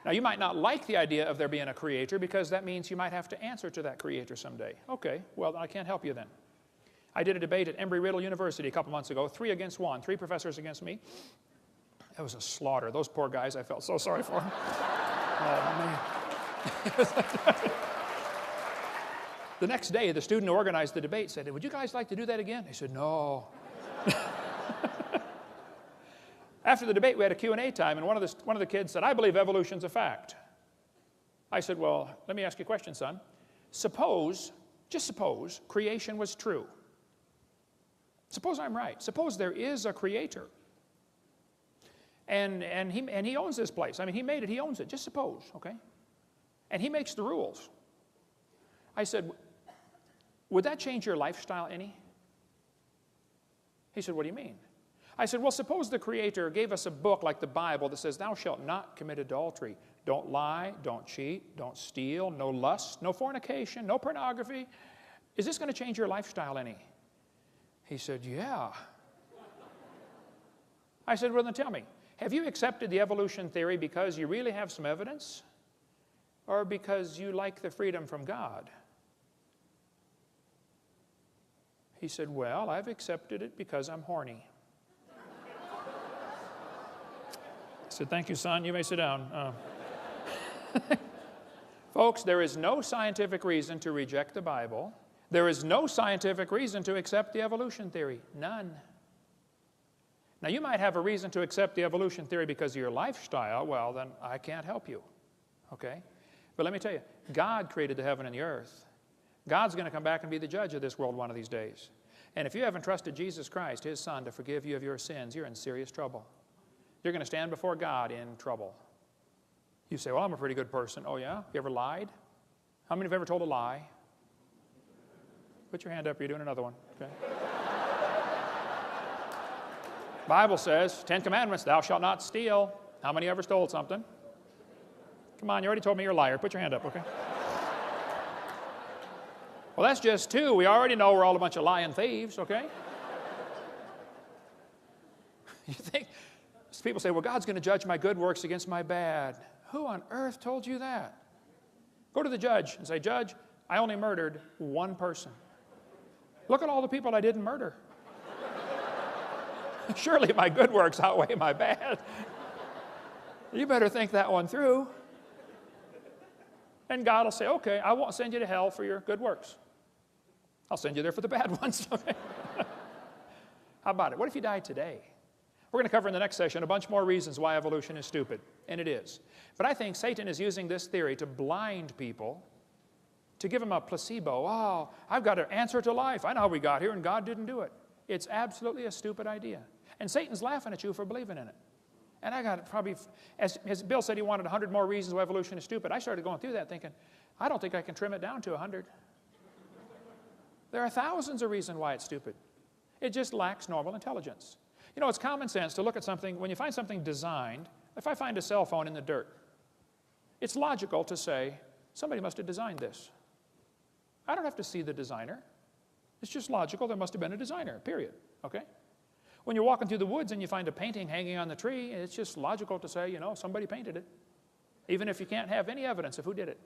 Now, you might not like the idea of there being a creator because that means you might have to answer to that creator someday. Okay, well, I can't help you then. I did a debate at Embry-Riddle University a couple months ago, 3 against 1, 3 professors against me. It was a slaughter. Those poor guys, I felt so sorry for them. Oh, man. The next day, the student who organized the debate said, would you guys like to do that again? I said, no. After the debate, we had a Q&A time, and one of the kids said, I believe evolution's a fact. I said, well, let me ask you a question, son. Suppose, just suppose, creation was true. Suppose I'm right. Suppose there is a creator. And he owns this place. I mean, he made it, he owns it. Just suppose, okay? And he makes the rules. I said, would that change your lifestyle any? He said, what do you mean? I said, well, suppose the Creator gave us a book like the Bible that says, thou shalt not commit adultery. Don't lie, don't cheat, don't steal, no lust, no fornication, no pornography. Is this going to change your lifestyle any? He said, yeah. I said, well, then tell me, have you accepted the evolution theory because you really have some evidence, or because you like the freedom from God? He said, well, I've accepted it because I'm horny. I said, thank you, son. You may sit down. Folks, there is no scientific reason to reject the Bible. There is no scientific reason to accept the evolution theory. None. Now, you might have a reason to accept the evolution theory because of your lifestyle. Well, then I can't help you, okay? But let me tell you, God created the heaven and the earth. God's going to come back and be the judge of this world one of these days. And if you haven't trusted Jesus Christ, His Son, to forgive you of your sins, you're in serious trouble. You're going to stand before God in trouble. You say, well, I'm a pretty good person. Oh, yeah? You ever lied? How many have ever told a lie? Put your hand up. You're doing another one. Okay. Bible says, 10 Commandments, thou shalt not steal. How many ever stole something? Come on, you already told me you're a liar. Put your hand up, okay? Well, that's just 2. We already know we're all a bunch of lying thieves, okay? You think, people say, well, God's going to judge my good works against my bad. Who on earth told you that? Go to the judge and say, Judge, I only murdered 1 person. Look at all the people I didn't murder. Surely my good works outweigh my bad. You better think that one through. And God will say, okay, I won't send you to hell for your good works. I'll send you there for the bad ones. Okay? How about it? What if you died today? We're going to cover in the next session a bunch more reasons why evolution is stupid, and it is. But I think Satan is using this theory to blind people, to give them a placebo. Oh, I've got an answer to life. I know how we got here, and God didn't do it. It's absolutely a stupid idea. And Satan's laughing at you for believing in it. And I got probably, as Bill said he wanted 100 more reasons why evolution is stupid. I started going through that thinking, I don't think I can trim it down to 100. There are thousands of reasons why it's stupid. It just lacks normal intelligence. You know, it's common sense to look at something, when you find something designed, if I find a cell phone in the dirt, it's logical to say, somebody must have designed this. I don't have to see the designer. It's just logical, there must have been a designer, period, okay? When you're walking through the woods and you find a painting hanging on the tree, it's just logical to say, you know, somebody painted it, even if you can't have any evidence of who did it.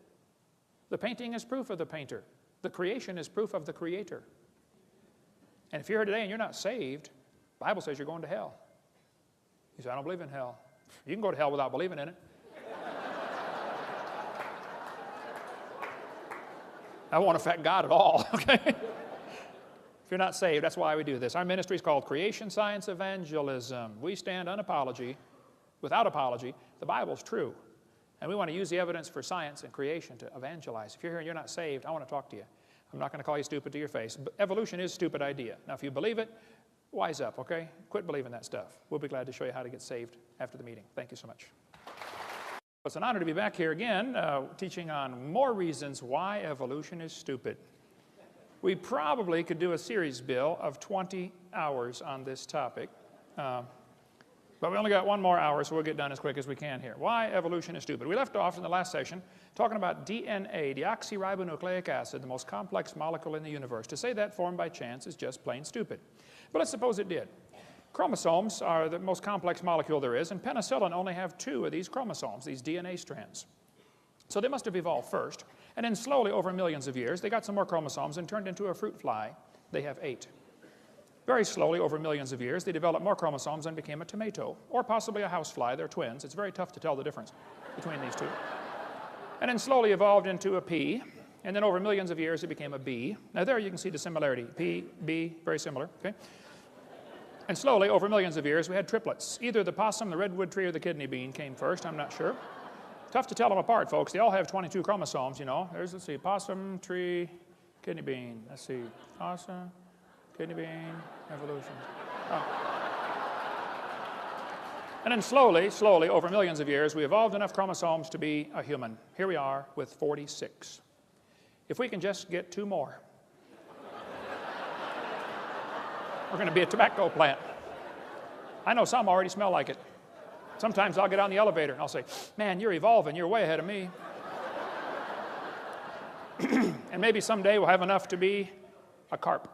The painting is proof of the painter. The creation is proof of the Creator. And if you're here today and you're not saved, the Bible says you're going to hell. You say, I don't believe in hell. You can go to hell without believing in it. That won't affect God at all, okay? If you're not saved, that's why we do this. Our ministry is called Creation Science Evangelism. We stand without apology. The Bible's true. And we want to use the evidence for science and creation to evangelize. If you're here and you're not saved, I want to talk to you. I'm not going to call you stupid to your face. But evolution is a stupid idea. Now, if you believe it, wise up, okay? Quit believing that stuff. We'll be glad to show you how to get saved after the meeting. Thank you so much. It's an honor to be back here again, teaching on more reasons why evolution is stupid. We probably could do a series, Bill, of 20 hours on this topic. But we only got 1 more hour, so we'll get done as quick as we can here. Why evolution is stupid. We left off in the last session talking about DNA, deoxyribonucleic acid, the most complex molecule in the universe. To say that formed by chance is just plain stupid. But let's suppose it did. Chromosomes are the most complex molecule there is, and penicillin only have 2 of these chromosomes, these DNA strands. So they must have evolved first, and then slowly over millions of years, they got some more chromosomes and turned into a fruit fly. They have 8. Very slowly, over millions of years, they developed more chromosomes and became a tomato, or possibly a housefly. They're twins. It's very tough to tell the difference between these two. And then slowly evolved into a pea, and then over millions of years, it became a bee. Now there you can see the similarity. Pea, bee, very similar, okay? And slowly, over millions of years, we had triplets. Either the possum, the redwood tree, or the kidney bean came first. I'm not sure. Tough to tell them apart, folks. They all have 22 chromosomes, you know. There's, let's see, possum, tree, kidney bean. Let's see, possum, Kidney bean, evolution. Oh. And then slowly, over millions of years, we evolved enough chromosomes to be a human. Here we are with 46. If we can just get 2 more, we're going to be a tobacco plant. I know some already smell like it. Sometimes I'll get on the elevator and I'll say, man, you're evolving, you're way ahead of me. And maybe someday we'll have enough to be a carp.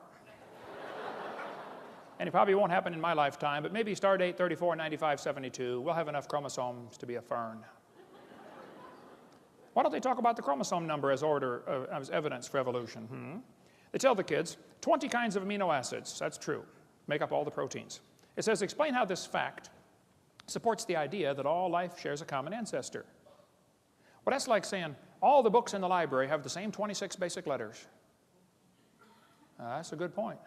And it probably won't happen in my lifetime, but maybe star date 34, 95, 72, we'll have enough chromosomes to be a fern. Why don't they talk about the chromosome number as evidence for evolution? They tell the kids 20 kinds of amino acids, that's true, make up all the proteins. It says, explain how this fact supports the idea that all life shares a common ancestor. Well, that's like saying all the books in the library have the same 26 basic letters. That's a good point.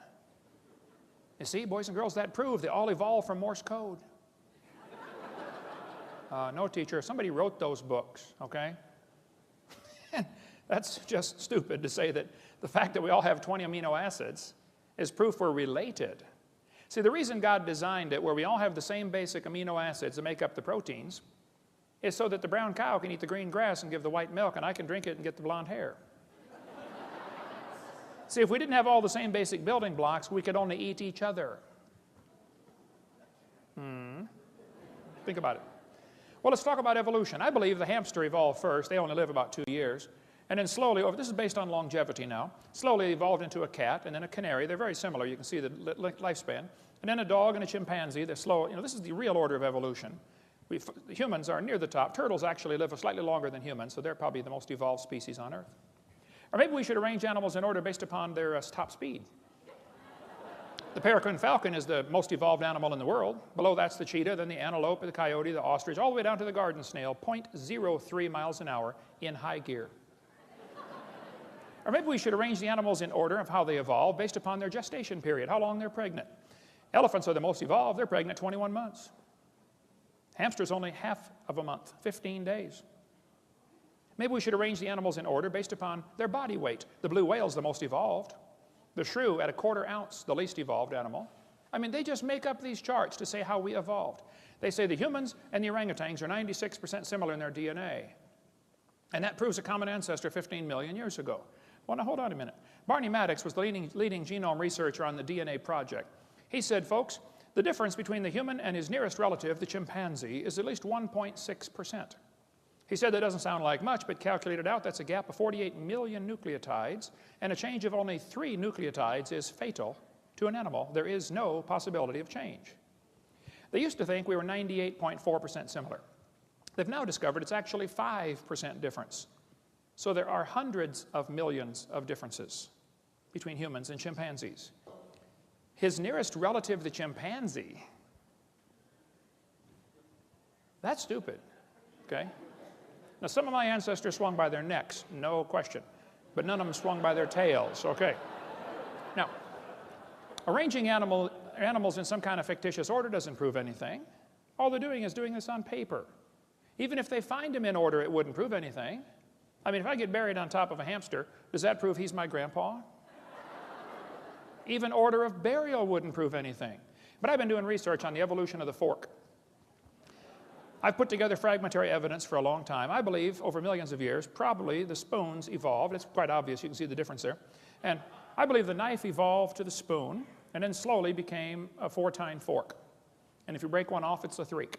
You see, boys and girls, that proves they all evolved from Morse code. No, teacher, somebody wrote those books, okay? That's just stupid to say that the fact that we all have 20 amino acids is proof we're related. See, the reason God designed it where we all have the same basic amino acids that make up the proteins is so that the brown cow can eat the green grass and give the white milk, and I can drink it and get the blonde hair. See, if we didn't have all the same basic building blocks, we could only eat each other. Think about it. Well, let's talk about evolution. I believe the hamster evolved first. They only live about 2 years. And then slowly, this is based on longevity now, slowly evolved into a cat and then a canary. They're very similar. You can see the lifespan. And then a dog and a chimpanzee. They're slow. You know, this is the real order of evolution. Humans are near the top. Turtles actually live slightly longer than humans, so they're probably the most evolved species on Earth. Or maybe we should arrange animals in order based upon their top speed. The peregrine falcon is the most evolved animal in the world. Below that's the cheetah, then the antelope, the coyote, the ostrich, all the way down to the garden snail, 0.03 miles an hour in high gear. Or maybe we should arrange the animals in order of how they evolve based upon their gestation period, how long they're pregnant. Elephants are the most evolved. They're pregnant 21 months. Hamsters only half of a month, 15 days. Maybe we should arrange the animals in order based upon their body weight. The blue whale is the most evolved. The shrew at 1/4 ounce, the least evolved animal. I mean, they just make up these charts to say how we evolved. They say the humans and the orangutans are 96% similar in their DNA. And that proves a common ancestor 15 million years ago. Well, now hold on a minute. Barney Maddox was the leading genome researcher on the DNA project. He said, folks, the difference between the human and his nearest relative, the chimpanzee, is at least 1.6%. He said that doesn't sound like much, but calculated out, that's a gap of 48 million nucleotides, and a change of only 3 nucleotides is fatal to an animal. There is no possibility of change. They used to think we were 98.4% similar. They've now discovered it's actually 5% difference. So there are hundreds of millions of differences between humans and chimpanzees. His nearest relative, the chimpanzee, that's stupid, okay? Now, some of my ancestors swung by their necks, no question, but none of them swung by their tails, okay? Now, arranging animals in some kind of fictitious order doesn't prove anything. All they're doing is doing this on paper. Even if they find them in order, it wouldn't prove anything. I mean, if I get buried on top of a hamster, does that prove he's my grandpa? Even order of burial wouldn't prove anything. But I've been doing research on the evolution of the fork. I've put together fragmentary evidence for a long time. I believe over millions of years, probably the spoons evolved. It's quite obvious. You can see the difference there. And I believe the knife evolved to the spoon and then slowly became a 4-tine fork. And if you break one off, it's a threek.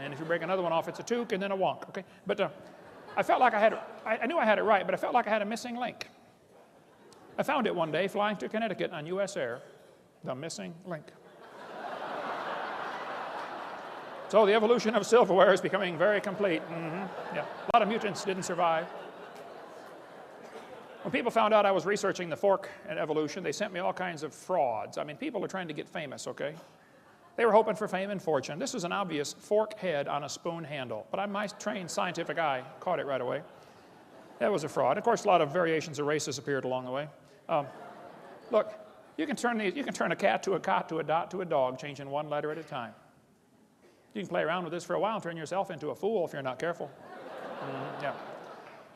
And if you break another one off, it's a took and then a wonk. Okay? But I felt like I knew I had it right, but I felt like I had a missing link. I found it one day flying to Connecticut on US Air, the missing link. So the evolution of silverware is becoming very complete. Yeah. A lot of mutants didn't survive. When people found out I was researching the fork and evolution, they sent me all kinds of frauds. I mean, people are trying to get famous, okay? They were hoping for fame and fortune. This was an obvious fork head on a spoon handle, but my trained scientific eye caught it right away. That was a fraud. Of course, a lot of variations of races appeared along the way. Look, you can turn a cat to a cot to a dot to a dog, changing one letter at a time. You can play around with this for a while and turn yourself into a fool if you're not careful. Yeah.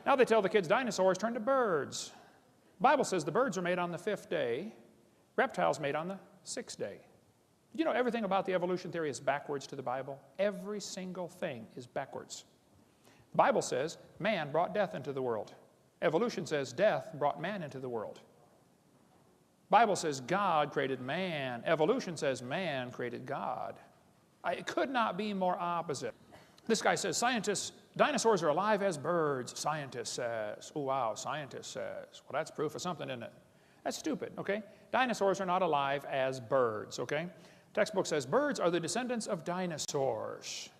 Now they tell the kids dinosaurs turned to birds. The Bible says the birds are made on the 5th day, Reptiles made on the 6th day. Did you know everything about the evolution theory is backwards to the Bible? Every single thing is backwards. The Bible says man brought death into the world. Evolution says death brought man into the world. The Bible says God created man. Evolution says man created God. It could not be more opposite. This guy says dinosaurs are alive as birds, scientist says. Oh, wow, scientist says. Well, that's proof of something, isn't it? That's stupid, okay? Dinosaurs are not alive as birds, okay? Textbook says birds are the descendants of dinosaurs.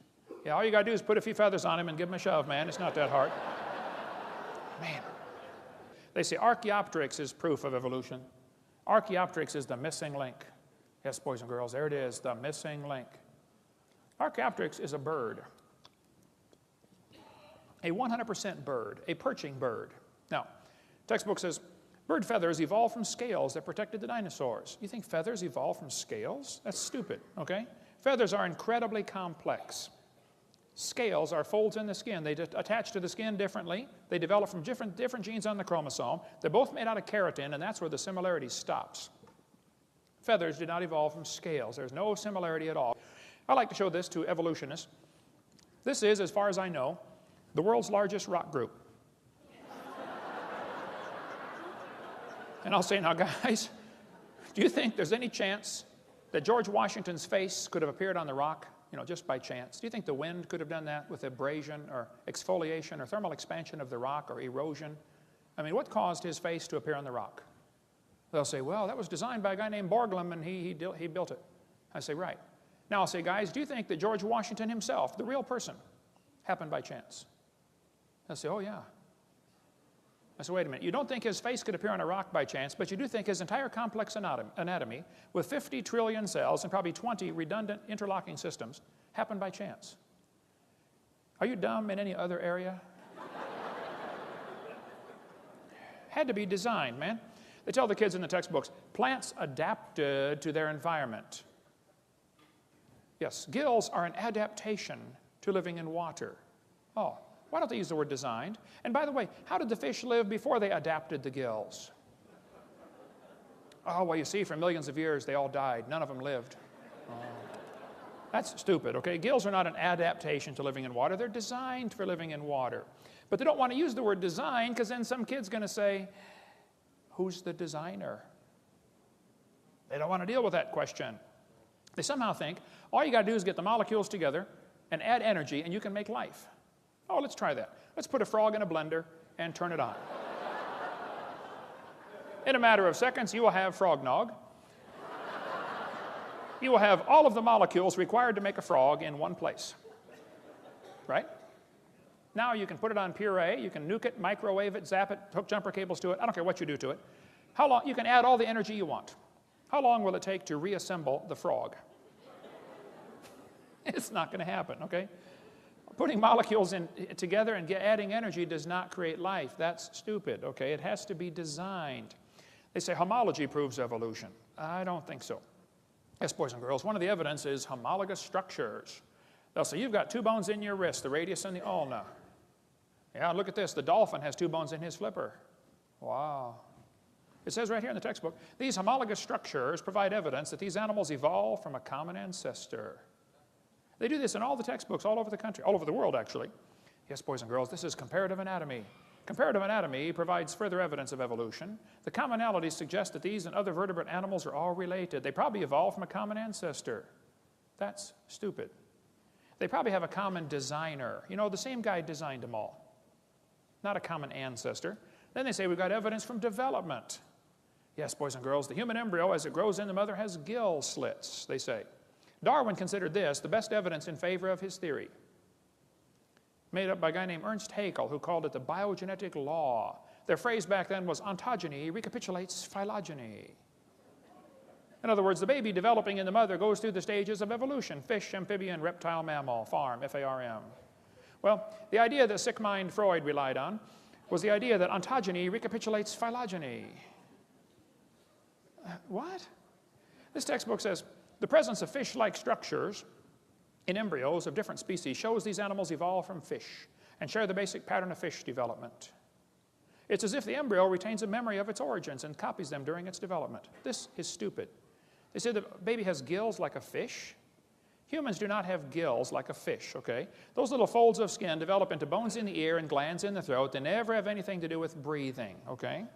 Yeah, all you got to do is put a few feathers on him and give him a shove, man. It's not that hard. Man. They say Archaeopteryx is proof of evolution. Archaeopteryx is the missing link. Yes, boys and girls, there it is, the missing link. Archaeopteryx is a bird. A 100% bird, a perching bird. Now, textbook says bird feathers evolved from scales that protected the dinosaurs. You think feathers evolved from scales? That's stupid, okay? Feathers are incredibly complex. Scales are folds in the skin. They attach to the skin differently. They develop from different genes on the chromosome. They're both made out of keratin, and that's where the similarity stops. Feathers did not evolve from scales. There's no similarity at all. I like to show this to evolutionists. This is, as far as I know, the world's largest rock group. And I'll say, now guys, do you think there's any chance that George Washington's face could have appeared on the rock? Just by chance. Do you think the wind could have done that with abrasion or exfoliation or thermal expansion of the rock or erosion? I mean, what caused his face to appear on the rock? They'll say, well, that was designed by a guy named Borglum and he built it. I say, right. Now I'll say, guys, do you think that George Washington himself, the real person, happened by chance? They'll say, oh yeah. I said, wait a minute, you don't think his face could appear on a rock by chance, but you do think his entire complex anatomy with 50 trillion cells and probably 20 redundant interlocking systems happened by chance. Are you dumb in any other area? Had to be designed, man. They tell the kids in the textbooks, plants adapted to their environment. Yes, gills are an adaptation to living in water. Oh. Why don't they use the word designed? And by the way, how did the fish live before they adapted the gills? Oh, well, you see, for millions of years, they all died. None of them lived. Oh. That's stupid, okay? Gills are not an adaptation to living in water. They're designed for living in water. But they don't want to use the word design because then some kid's going to say, who's the designer? They don't want to deal with that question. They somehow think all you got to do is get the molecules together and add energy and you can make life. Oh, let's try that. Let's put a frog in a blender and turn it on. In a matter of seconds, you will have frog nog. You will have all of the molecules required to make a frog in one place. Right? Now you can put it on puree, you can nuke it, microwave it, zap it, hook jumper cables to it. I don't care what you do to it. How long? You can add all the energy you want. How long will it take to reassemble the frog? It's not going to happen, okay? Putting molecules together and adding energy does not create life. That's stupid, okay? It has to be designed. They say homology proves evolution. I don't think so. Yes, boys and girls, one of the evidence is homologous structures. They'll say, you've got 2 bones in your wrist, the radius and the ulna. Yeah, look at this. The dolphin has 2 bones in his flipper. Wow. It says right here in the textbook, these homologous structures provide evidence that these animals evolved from a common ancestor. They do this in all the textbooks all over the country, all over the world, actually. Yes, boys and girls, this is comparative anatomy. Comparative anatomy provides further evidence of evolution. The commonalities suggest that these and other vertebrate animals are all related. They probably evolved from a common ancestor. That's stupid. They probably have a common designer. The same guy designed them all. Not a common ancestor. Then they say we've got evidence from development. Yes, boys and girls, the human embryo, as it grows in the mother, has gill slits, they say. Darwin considered this the best evidence in favor of his theory, made up by a guy named Ernst Haeckel, who called it the biogenetic law. Their phrase back then was ontogeny recapitulates phylogeny. In other words, the baby developing in the mother goes through the stages of evolution: fish, amphibian, reptile, mammal, farm, F-A-R-M. Well, the idea that sick mind Freud relied on was the idea that ontogeny recapitulates phylogeny. What? This textbook says, the presence of fish-like structures in embryos of different species shows these animals evolved from fish and share the basic pattern of fish development. It's as if the embryo retains a memory of its origins and copies them during its development. This is stupid. They say the baby has gills like a fish. Humans do not have gills like a fish, okay? Those little folds of skin develop into bones in the ear and glands in the throat. They never have anything to do with breathing, okay?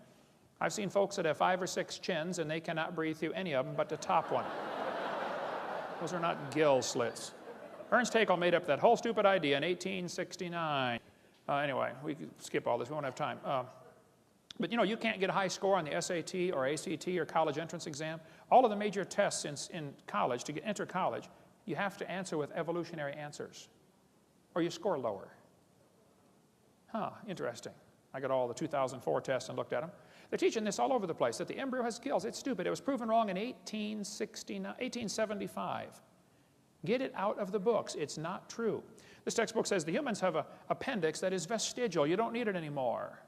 I've seen folks that have 5 or 6 chins and they cannot breathe through any of them but the top one. Those are not gill slits. Ernst Haeckel made up that whole stupid idea in 1869. Anyway, we can skip all this. We won't have time. But you know, you can't get a high score on the SAT or ACT or college entrance exam. All of the major tests in college, to enter college, you have to answer with evolutionary answers, or you score lower. Huh, interesting. I got all the 2004 tests and looked at them. They're teaching this all over the place, that the embryo has gills. It's stupid. It was proven wrong in 1875. Get it out of the books. It's not true. This textbook says the humans have an appendix that is vestigial. You don't need it anymore.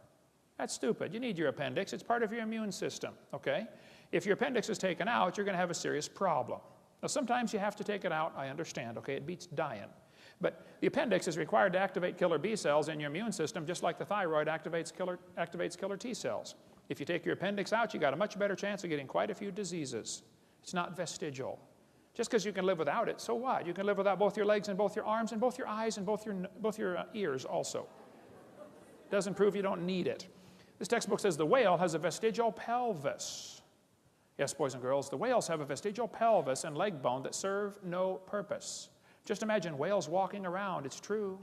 That's stupid. You need your appendix. It's part of your immune system, okay? If your appendix is taken out, you're going to have a serious problem. Now, sometimes you have to take it out. I understand, okay? It beats dying. But the appendix is required to activate killer B cells in your immune system, just like the thyroid activates killer T cells. If you take your appendix out, you got a much better chance of getting quite a few diseases. It's not vestigial. Just because you can live without it, so what? You can live without both your legs and both your arms and both your eyes and both your ears also. Doesn't prove you don't need it. This textbook says the whale has a vestigial pelvis. Yes, boys and girls, the whales have a vestigial pelvis and leg bone that serve no purpose. Just imagine whales walking around. It's true.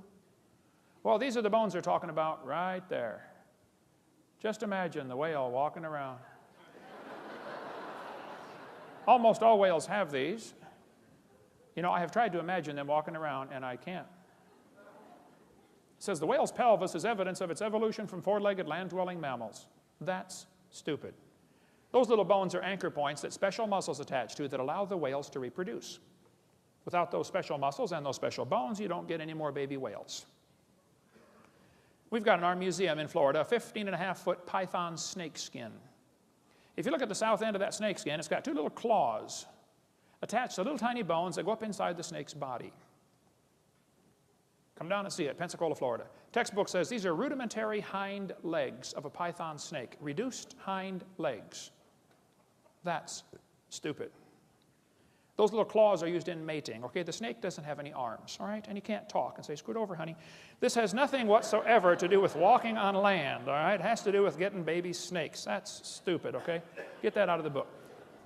Well, these are the bones they're talking about right there. Just imagine the whale walking around. Almost all whales have these. You know, I have tried to imagine them walking around, and I can't. It says the whale's pelvis is evidence of its evolution from 4-legged land-dwelling mammals. That's stupid. Those little bones are anchor points that special muscles attach to that allow the whales to reproduce. Without those special muscles and those special bones, you don't get any more baby whales. We've got in our museum in Florida a 15.5-foot python snake skin. If you look at the south end of that snake skin, it's got 2 little claws attached to little tiny bones that go up inside the snake's body. Come down and see it, Pensacola, Florida. Textbook says these are rudimentary hind legs of a python snake, reduced hind legs. That's stupid. Those little claws are used in mating, okay? The snake doesn't have any arms, all right? And you can't talk and say, scoot over, honey. This has nothing whatsoever to do with walking on land, all right? It has to do with getting baby snakes. That's stupid, okay? Get that out of the book.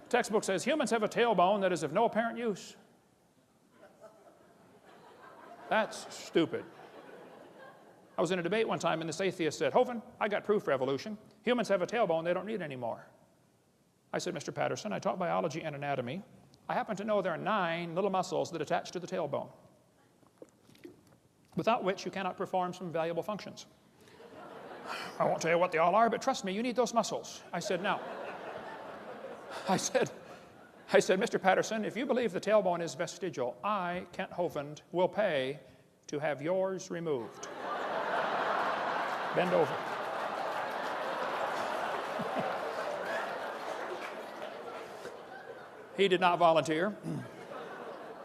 The textbook says humans have a tailbone that is of no apparent use. That's stupid. I was in a debate one time and this atheist said, Hovind, I got proof for evolution. Humans have a tailbone they don't need anymore. I said, Mr. Patterson, I taught biology and anatomy. I happen to know there are 9 little muscles that attach to the tailbone, without which you cannot perform some valuable functions. I won't tell you what they all are, but trust me, you need those muscles. I said, now, I said, Mr. Patterson, if you believe the tailbone is vestigial, I, Kent Hovind, will pay to have yours removed. Bend over. He did not volunteer.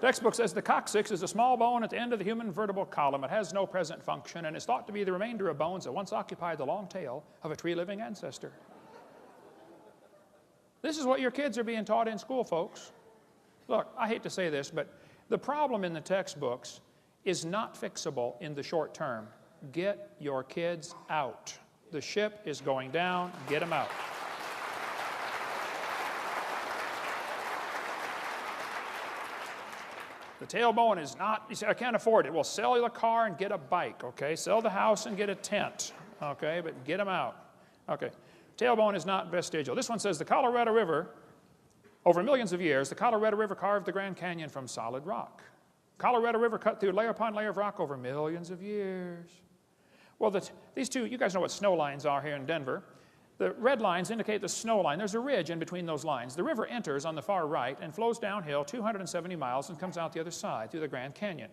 Textbook says the coccyx is a small bone at the end of the human vertebral column. It has no present function and is thought to be the remainder of bones that once occupied the long tail of a tree-living ancestor. This is what your kids are being taught in school, folks. Look, I hate to say this, but the problem in the textbooks is not fixable in the short term. Get your kids out. The ship is going down. Get them out. The tailbone is not, you say, I can't afford it. Well, sell the car and get a bike, okay? Sell the house and get a tent, okay? But get them out. Okay. Tailbone is not vestigial. This one says the Colorado River, over millions of years, the Colorado River carved the Grand Canyon from solid rock. Colorado River cut through layer upon layer of rock over millions of years. Well, these two, you guys know what snow lines are here in Denver. The red lines indicate the snow line. There's a ridge in between those lines. The river enters on the far right and flows downhill 270 miles and comes out the other side through the Grand Canyon.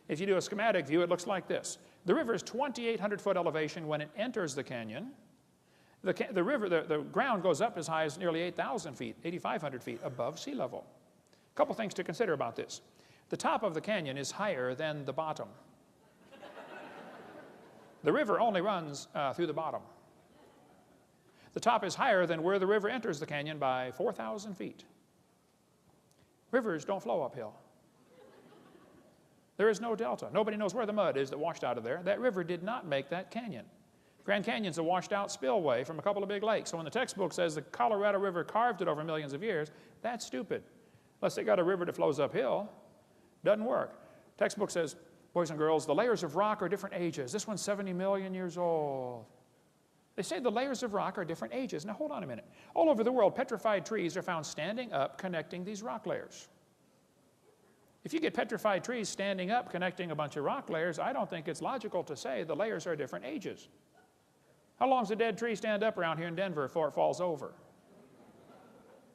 If you do a schematic view, it looks like this. The river is 2,800-foot elevation when it enters the canyon. The ground goes up as high as nearly 8,000 feet, 8,500 feet above sea level. A couple things to consider about this. The top of the canyon is higher than the bottom. The river only runs through the bottom. The top is higher than where the river enters the canyon by 4,000 feet. Rivers don't flow uphill. There is no delta. Nobody knows where the mud is that washed out of there. That river did not make that canyon. Grand Canyon's a washed out spillway from a couple of big lakes. So when the textbook says the Colorado River carved it over millions of years, that's stupid. Unless they got a river that flows uphill, doesn't work. Textbook says, boys and girls, the layers of rock are different ages. This one's 70 million years old. They say the layers of rock are different ages. Now hold on a minute. All over the world, petrified trees are found standing up connecting these rock layers. If you get petrified trees standing up connecting a bunch of rock layers, I don't think it's logical to say the layers are different ages. How long does a dead tree stand up around here in Denver before it falls over?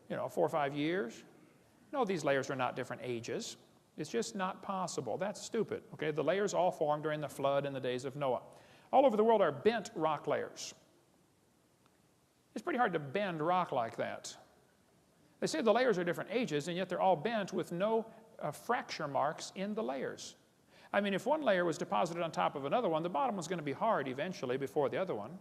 4 or 5 years? No, these layers are not different ages. It's just not possible. That's stupid. Okay, the layers all formed during the flood in the days of Noah. All over the world are bent rock layers. It's pretty hard to bend rock like that. They say the layers are different ages, and yet they're all bent with no fracture marks in the layers. I mean, if one layer was deposited on top of another one, the bottom was going to be hard eventually before the other one.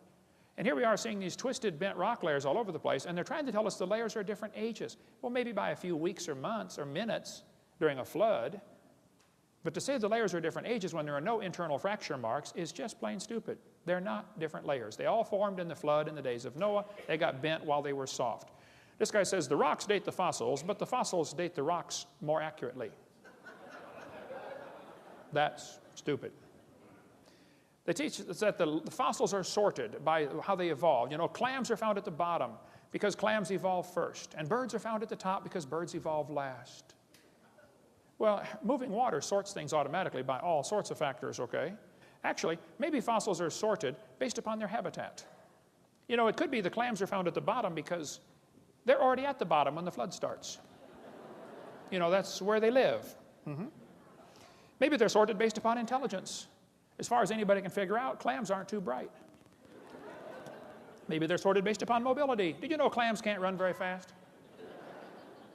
And here we are seeing these twisted, bent rock layers all over the place, and they're trying to tell us the layers are different ages. Well, maybe by a few weeks or months or minutes during a flood. But to say the layers are different ages when there are no internal fracture marks is just plain stupid. They're not different layers. They all formed in the flood in the days of Noah. They got bent while they were soft. This guy says the rocks date the fossils, but the fossils date the rocks more accurately. That's stupid. They teach us that the fossils are sorted by how they evolved. Clams are found at the bottom because clams evolved first, and birds are found at the top because birds evolved last. Well, moving water sorts things automatically by all sorts of factors, okay? Actually, maybe fossils are sorted based upon their habitat. It could be the clams are found at the bottom because they're already at the bottom when the flood starts. That's where they live. Maybe they're sorted based upon intelligence. As far as anybody can figure out, clams aren't too bright. Maybe they're sorted based upon mobility. Did you know clams can't run very fast?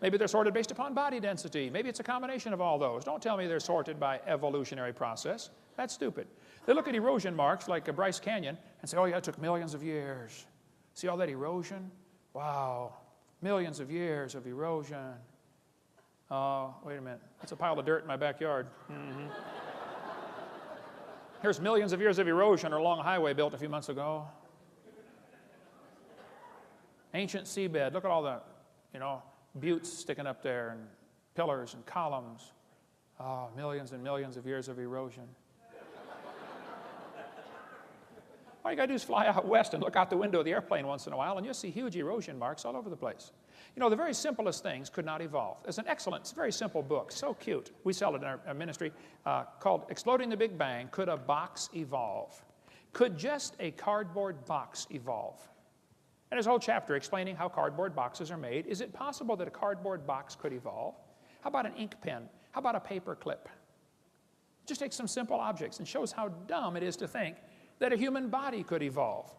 Maybe they're sorted based upon body density. Maybe it's a combination of all those. Don't tell me they're sorted by evolutionary process. That's stupid. They look at erosion marks like Bryce Canyon and say, oh yeah, it took millions of years. See all that erosion? Wow, millions of years of erosion. Oh, wait a minute. That's a pile of dirt in my backyard. Here's millions of years of erosion along a highway built a few months ago. Ancient seabed. Look at all the, buttes sticking up there and pillars and columns. Oh, millions and millions of years of erosion. All you got to do is fly out west and look out the window of the airplane once in a while, and you'll see huge erosion marks all over the place. The very simplest things could not evolve. There's an excellent, very simple book, so cute. We sell it in our ministry, called Exploding the Big Bang, Could a Box Evolve? Could just a cardboard box evolve? And there's a whole chapter explaining how cardboard boxes are made. Is it possible that a cardboard box could evolve? How about an ink pen? How about a paper clip? Just take some simple objects and shows how dumb it is to think that a human body could evolve.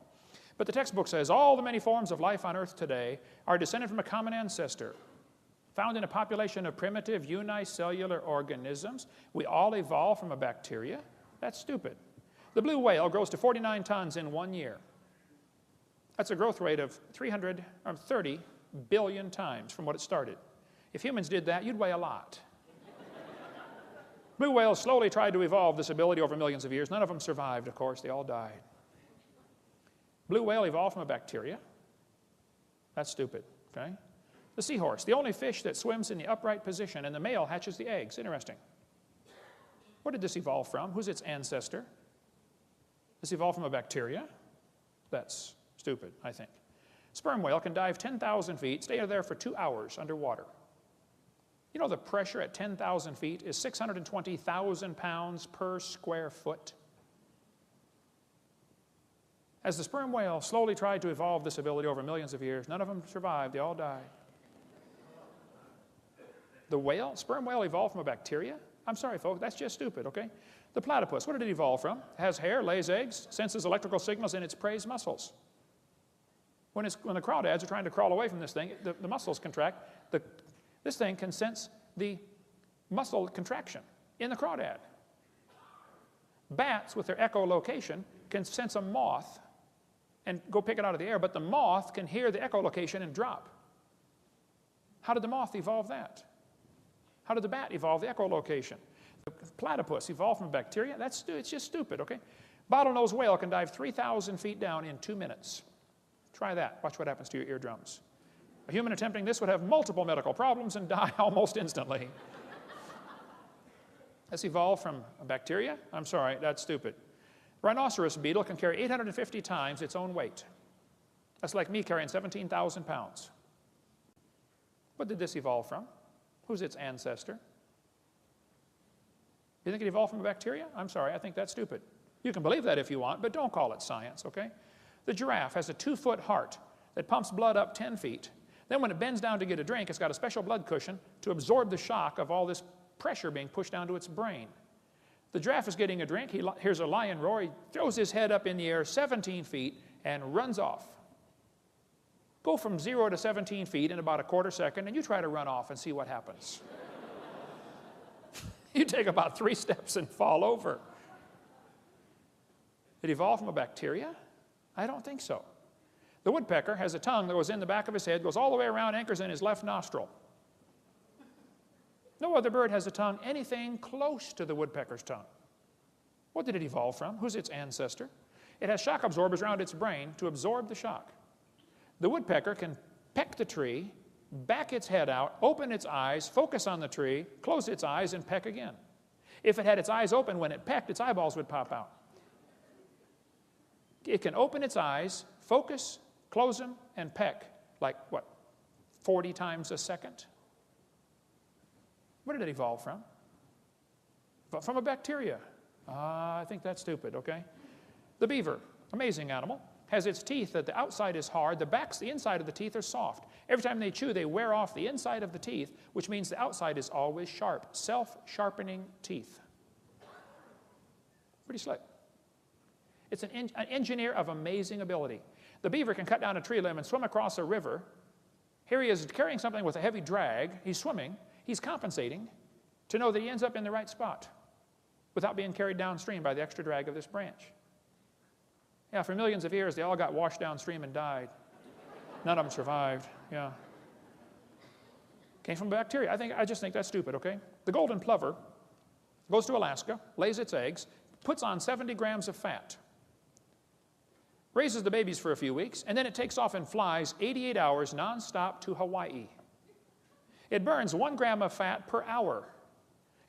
But the textbook says all the many forms of life on Earth today are descended from a common ancestor, found in a population of primitive unicellular organisms. We all evolved from a bacteria. That's stupid. The blue whale grows to 49 tons in 1 year. That's a growth rate of 330 billion times from what it started. If humans did that, you'd weigh a lot. Blue whales slowly tried to evolve this ability over millions of years. None of them survived, of course. They all died. Blue whale evolved from a bacteria. That's stupid, okay? The seahorse, the only fish that swims in the upright position, and the male hatches the eggs. Interesting. Where did this evolve from? Who's its ancestor? This evolved from a bacteria? That's stupid, I think. Sperm whale can dive 10,000 feet, stay there for 2 hours underwater. The pressure at 10,000 feet is 620,000 pounds per square foot. As the sperm whale slowly tried to evolve this ability over millions of years, none of them survived. They all died. The whale, sperm whale evolved from a bacteria? I'm sorry, folks, that's just stupid, okay? The platypus, what did it evolve from? It has hair, lays eggs, senses electrical signals in its prey's muscles. When the crawdads are trying to crawl away from this thing, the muscles contract. This thing can sense the muscle contraction in the crawdad. Bats, with their echolocation, can sense a moth and go pick it out of the air, but the moth can hear the echolocation and drop. How did the moth evolve that? How did the bat evolve the echolocation? The platypus evolved from bacteria? It's just stupid, okay? Bottlenose whale can dive 3,000 feet down in 2 minutes. Try that. Watch what happens to your eardrums. A human attempting this would have multiple medical problems and die almost instantly. This evolved from a bacteria? I'm sorry, that's stupid. Rhinoceros beetle can carry 850 times its own weight. That's like me carrying 17,000 pounds. What did this evolve from? Who's its ancestor? You think it evolved from a bacteria? I'm sorry, I think that's stupid. You can believe that if you want, but don't call it science, okay? The giraffe has a 2-foot heart that pumps blood up 10 feet. Then when it bends down to get a drink, it's got a special blood cushion to absorb the shock of all this pressure being pushed down to its brain. The giraffe is getting a drink. He hears a lion roar. He throws his head up in the air 17 feet and runs off. Go from 0 to 17 feet in about a quarter second, and you try to run off and see what happens. You take about 3 steps and fall over. It evolved from a bacteria? I don't think so. The woodpecker has a tongue that goes in the back of his head, goes all the way around, anchors in his left nostril. No other bird has a tongue anything close to the woodpecker's tongue. What did it evolve from? Who's its ancestor? It has shock absorbers around its brain to absorb the shock. The woodpecker can peck the tree, back its head out, open its eyes, focus on the tree, close its eyes, and peck again. If it had its eyes open when it pecked, its eyeballs would pop out. It can open its eyes, focus, close them, and peck, like, what, 40 times a second? Where did it evolve from? From a bacteria. I think that's stupid, okay? The beaver, amazing animal, has its teeth that the outside is hard, the inside of the teeth are soft. Every time they chew, they wear off the inside of the teeth, which means the outside is always sharp. Self-sharpening teeth. Pretty slick. It's an engineer of amazing ability. The beaver can cut down a tree limb and swim across a river. Here he is carrying something with a heavy drag. He's swimming. He's compensating to know that he ends up in the right spot without being carried downstream by the extra drag of this branch. Yeah, for millions of years, they all got washed downstream and died. None of them survived, yeah. Came from bacteria. I just think that's stupid, okay? The golden plover goes to Alaska, lays its eggs, puts on 70 grams of fat, raises the babies for a few weeks, and then it takes off and flies 88 hours nonstop to Hawaii. It burns 1 gram of fat per hour.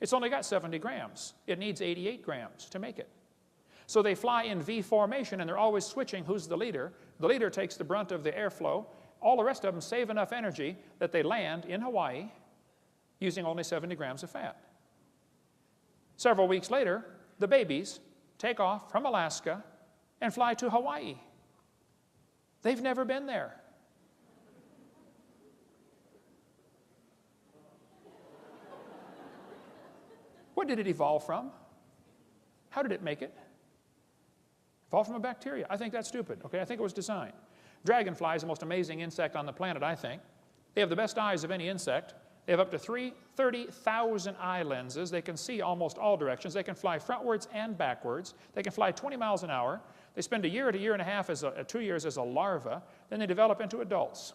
It's only got 70 grams. It needs 88 grams to make it. So they fly in V formation, and they're always switching who's the leader. The leader takes the brunt of the airflow. All the rest of them save enough energy that they land in Hawaii using only 70 grams of fat. Several weeks later, the babies take off from Alaska and fly to Hawaii. They've never been there. What did it evolve from? How did it make it? Evolved from a bacteria. I think that's stupid, okay? I think it was designed. Dragonfly is the most amazing insect on the planet, I think. They have the best eyes of any insect. They have up to 30,000 eye lenses. They can see almost all directions. They can fly frontwards and backwards. They can fly 20 miles an hour. They spend a year to year and a half, 2 years as a larva. Then they develop into adults.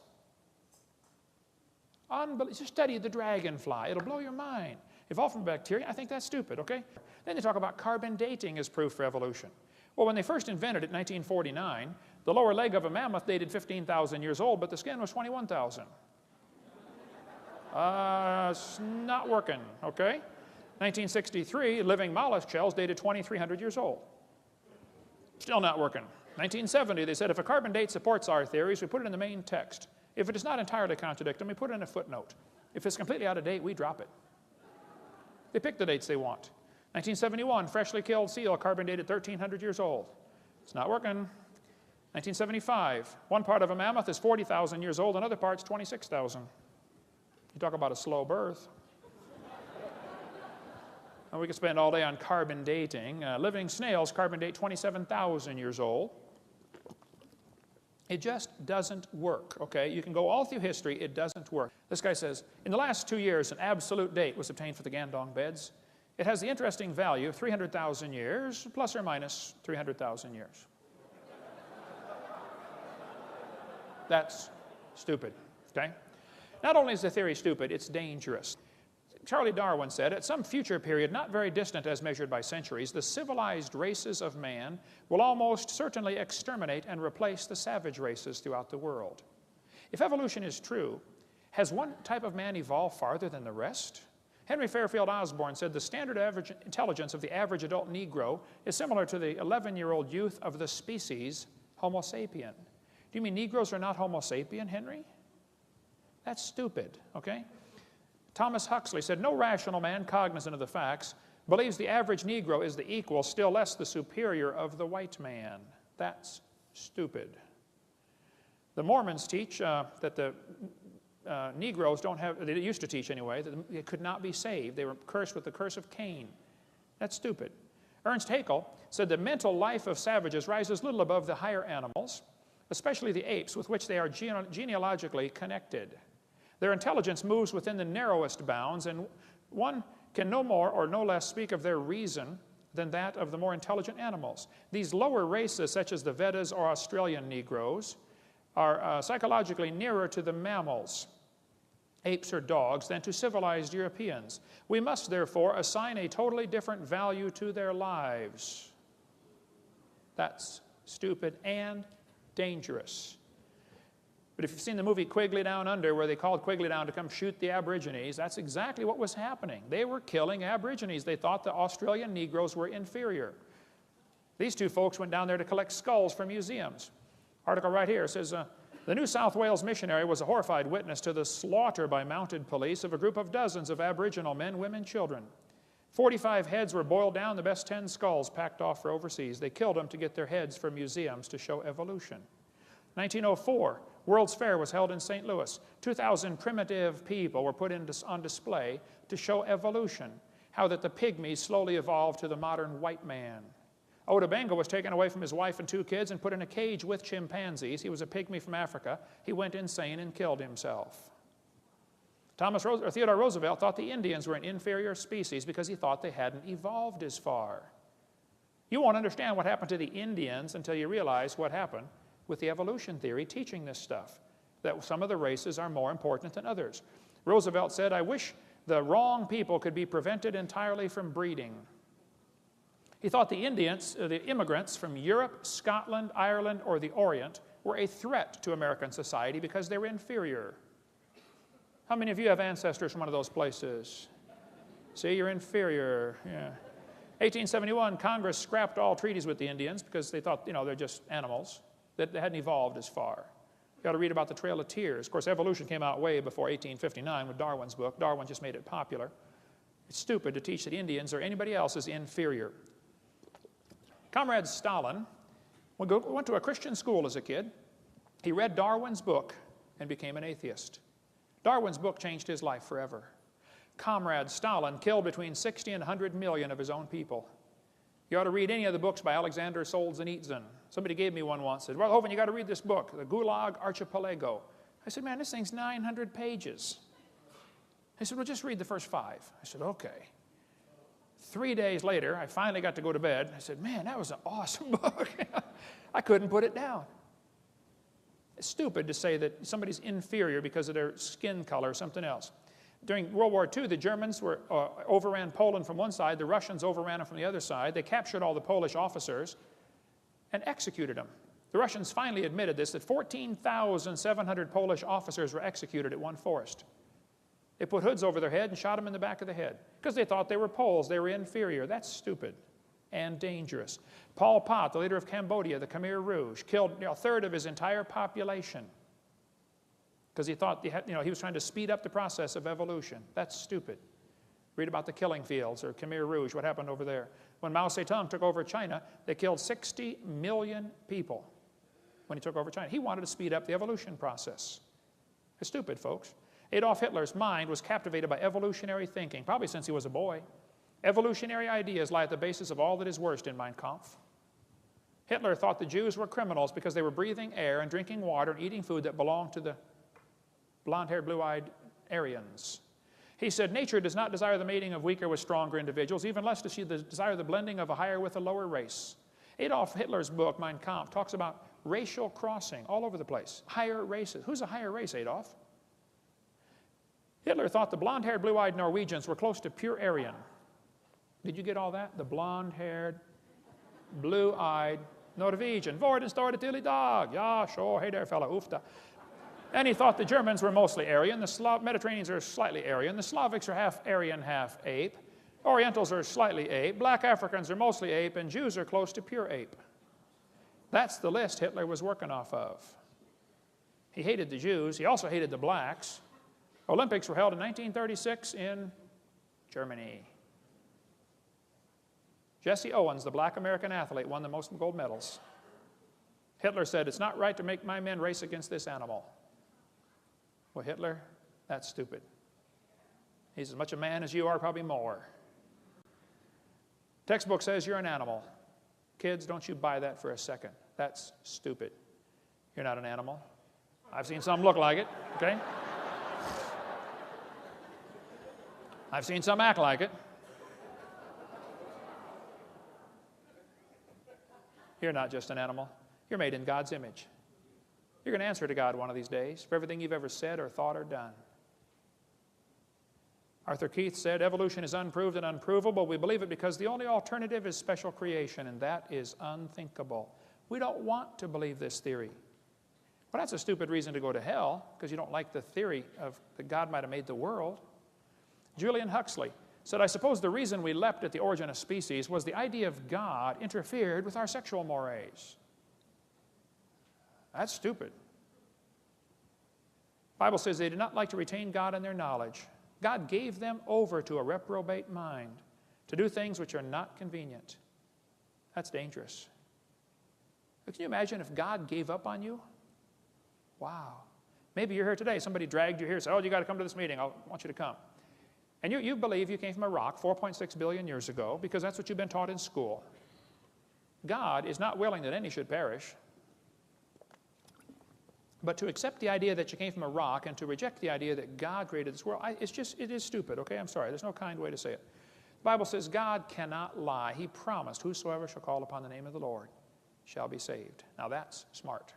Just study the dragonfly. It'll blow your mind. Evolved from bacteria, I think that's stupid, okay? Then they talk about carbon dating as proof for evolution. Well, when they first invented it in 1949, the lower leg of a mammoth dated 15,000 years old, but the skin was 21,000. It's not working, okay? 1963, living mollusk shells dated 2,300 years old. Still not working. 1970, they said if a carbon date supports our theories, we put it in the main text. If it does not entirely contradict them, we put it in a footnote. If it's completely out of date, we drop it. They pick the dates they want. 1971, freshly killed seal, carbon dated 1,300 years old. It's not working. 1975, one part of a mammoth is 40,000 years old, another part's 26,000. You talk about a slow birth. And we could spend all day on carbon dating. Living snails carbon date 27,000 years old. It just doesn't work, okay? You can go all through history, it doesn't work. This guy says, in the last 2 years, an absolute date was obtained for the Gandong beds. It has the interesting value of 300,000 years, plus or minus 300,000 years. That's stupid, okay? Not only is the theory stupid, it's dangerous. Charlie Darwin said, at some future period, not very distant as measured by centuries, the civilized races of man will almost certainly exterminate and replace the savage races throughout the world. If evolution is true, has one type of man evolved farther than the rest? Henry Fairfield Osborn said the standard average intelligence of the average adult Negro is similar to the 11-year-old youth of the species Homo sapien. Do you mean Negroes are not Homo sapien, Henry? That's stupid, okay? Thomas Huxley said, no rational man cognizant of the facts believes the average Negro is the equal, still less the superior of the white man. That's stupid. The Mormons teach that the Negroes don't have, they used to teach anyway, that they could not be saved. They were cursed with the curse of Cain. That's stupid. Ernst Haeckel said the mental life of savages rises little above the higher animals, especially the apes, with which they are genealogically connected. Their intelligence moves within the narrowest bounds, and one can no more or no less speak of their reason than that of the more intelligent animals. These lower races, such as the Vedas or Australian Negroes, are psychologically nearer to the mammals, apes or dogs, than to civilized Europeans. We must therefore assign a totally different value to their lives. That's stupid and dangerous. But if you've seen the movie Quigley Down Under, where they called Quigley down to come shoot the Aborigines, that's exactly what was happening. They were killing Aborigines. They thought the Australian Negroes were inferior. These two folks went down there to collect skulls for museums. Article right here says, the New South Wales missionary was a horrified witness to the slaughter by mounted police of a group of dozens of Aboriginal men, women, children. 45 heads were boiled down, the best 10 skulls packed off for overseas. They killed them to get their heads for museums to show evolution. 1904, World's Fair was held in St. Louis. 2,000 primitive people were put on display to show evolution, how that the pygmies slowly evolved to the modern white man. Oda Benga was taken away from his wife and 2 kids and put in a cage with chimpanzees. He was a pygmy from Africa. He went insane and killed himself. Theodore Roosevelt thought the Indians were an inferior species because he thought they hadn't evolved as far. You won't understand what happened to the Indians until you realize what happened with the evolution theory teaching this stuff, that some of the races are more important than others. Roosevelt said, I wish the wrong people could be prevented entirely from breeding. He thought the Indians, the immigrants from Europe, Scotland, Ireland, or the Orient were a threat to American society because they were inferior. How many of you have ancestors from one of those places? See, you're inferior. Yeah. 1871, Congress scrapped all treaties with the Indians because they thought, they're just animals, that they hadn't evolved as far. You got to read about the Trail of Tears. Of course, evolution came out way before 1859 with Darwin's book. Darwin just made it popular. It's stupid to teach that Indians or anybody else is inferior. Comrade Stalin went to a Christian school as a kid. He read Darwin's book and became an atheist. Darwin's book changed his life forever. Comrade Stalin killed between 60 and 100 million of his own people. You ought to read any of the books by Alexander Solzhenitsyn. Somebody gave me one once, said, well, Hovind, you got to read this book, The Gulag Archipelago. I said, man, this thing's 900 pages. He said, well, just read the first 5. I said, okay. 3 days later, I finally got to go to bed. I said, man, that was an awesome book. I couldn't put it down. It's stupid to say that somebody's inferior because of their skin color or something else. During World War II, the Germans overran Poland from one side, the Russians overran them from the other side. They captured all the Polish officers and executed them. The Russians finally admitted this, that 14,700 Polish officers were executed at one forest. They put hoods over their head and shot them in the back of the head because they thought they were Poles, they were inferior. That's stupid and dangerous. Pol Pot, the leader of Cambodia, the Khmer Rouge, killed a third of his entire population because he thought he was trying to speed up the process of evolution. That's stupid. Read about the killing fields or Khmer Rouge, what happened over there. When Mao Zedong took over China, they killed 60 million people when he took over China. He wanted to speed up the evolution process. It's stupid, folks. Adolf Hitler's mind was captivated by evolutionary thinking, probably since he was a boy. Evolutionary ideas lie at the basis of all that is worst in Mein Kampf. Hitler thought the Jews were criminals because they were breathing air and drinking water and eating food that belonged to the blonde-haired, blue-eyed Aryans. He said, nature does not desire the mating of weaker with stronger individuals, even less does she desire the blending of a higher with a lower race. Adolf Hitler's book, Mein Kampf, talks about racial crossing all over the place. Higher races. Who's a higher race, Adolf? Hitler thought the blonde-haired, blue-eyed Norwegians were close to pure Aryan. Did you get all that? The blonde-haired, blue-eyed Norwegian. Vorden står det till idag. Ja, sure. Hey there, fella. Ufta. And he thought the Germans were mostly Aryan. The Mediterraneans are slightly Aryan. The Slavics are half Aryan, half ape. Orientals are slightly ape. Black Africans are mostly ape. And Jews are close to pure ape. That's the list Hitler was working off of. He hated the Jews. He also hated the blacks. Olympics were held in 1936 in Germany. Jesse Owens, the black American athlete, won the most gold medals. Hitler said, it's not right to make my men race against this animal. Well, Hitler, that's stupid. He's as much a man as you are, probably more. Textbook says you're an animal. Kids, don't you buy that for a second. That's stupid. You're not an animal. I've seen some look like it, okay? I've seen some act like it. You're not just an animal. You're made in God's image. You're going to answer to God one of these days for everything you've ever said or thought or done. Arthur Keith said, evolution is unproved and unprovable. We believe it because the only alternative is special creation, and that is unthinkable. We don't want to believe this theory. Well, that's a stupid reason to go to hell, because you don't like the theory of that God might have made the world. Julian Huxley said, I suppose the reason we leapt at the origin of species was the idea of God interfered with our sexual mores. That's stupid. The Bible says they did not like to retain God in their knowledge. God gave them over to a reprobate mind to do things which are not convenient. That's dangerous. But can you imagine if God gave up on you? Wow. Maybe you're here today. Somebody dragged you here and said, oh, you got to come to this meeting. I want you to come. And you believe you came from a rock 4.6 billion years ago because that's what you've been taught in school. God is not willing that any should perish. But to accept the idea that you came from a rock and to reject the idea that God created this world, it is stupid, okay? I'm sorry. There's no kind way to say it. The Bible says God cannot lie. He promised, whosoever shall call upon the name of the Lord shall be saved. Now that's smart.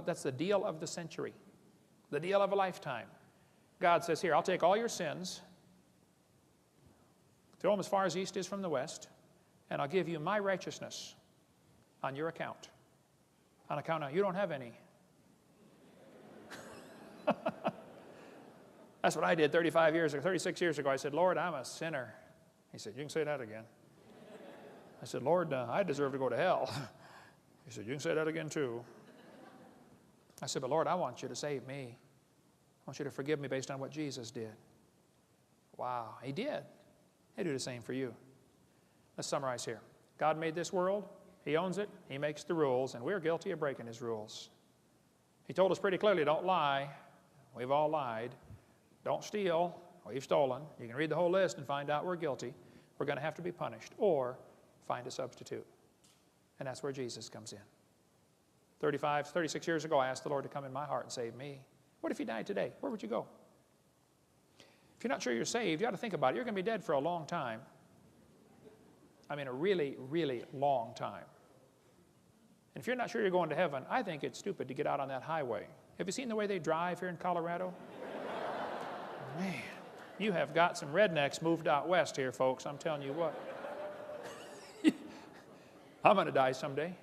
That's the deal of the century, the deal of a lifetime. God says, here, I'll take all your sins, throw them as far as east is from the west, and I'll give you my righteousness on your account. On account of you don't have any. That's what I did 36 years ago. I said, Lord, I'm a sinner. He said, you can say that again. I said, Lord, I deserve to go to hell. He said, you can say that again too. I said, but Lord, I want you to save me. I want you to forgive me based on what Jesus did. Wow, he did. He'll do the same for you. Let's summarize here. God made this world. He owns it. He makes the rules, and we're guilty of breaking his rules. He told us pretty clearly, don't lie. We've all lied. Don't steal. We've stolen. You can read the whole list and find out we're guilty. We're going to have to be punished or find a substitute. And that's where Jesus comes in. 36 years ago, I asked the Lord to come in my heart and save me. What if he died today? Where would you go? If you're not sure you're saved, you got to think about it. You're going to be dead for a long time. I mean, a really, really long time. And if you're not sure you're going to heaven, I think it's stupid to get out on that highway. Have you seen the way they drive here in Colorado? Man, you have got some rednecks moved out west here, folks. I'm telling you what. I'm going to die someday.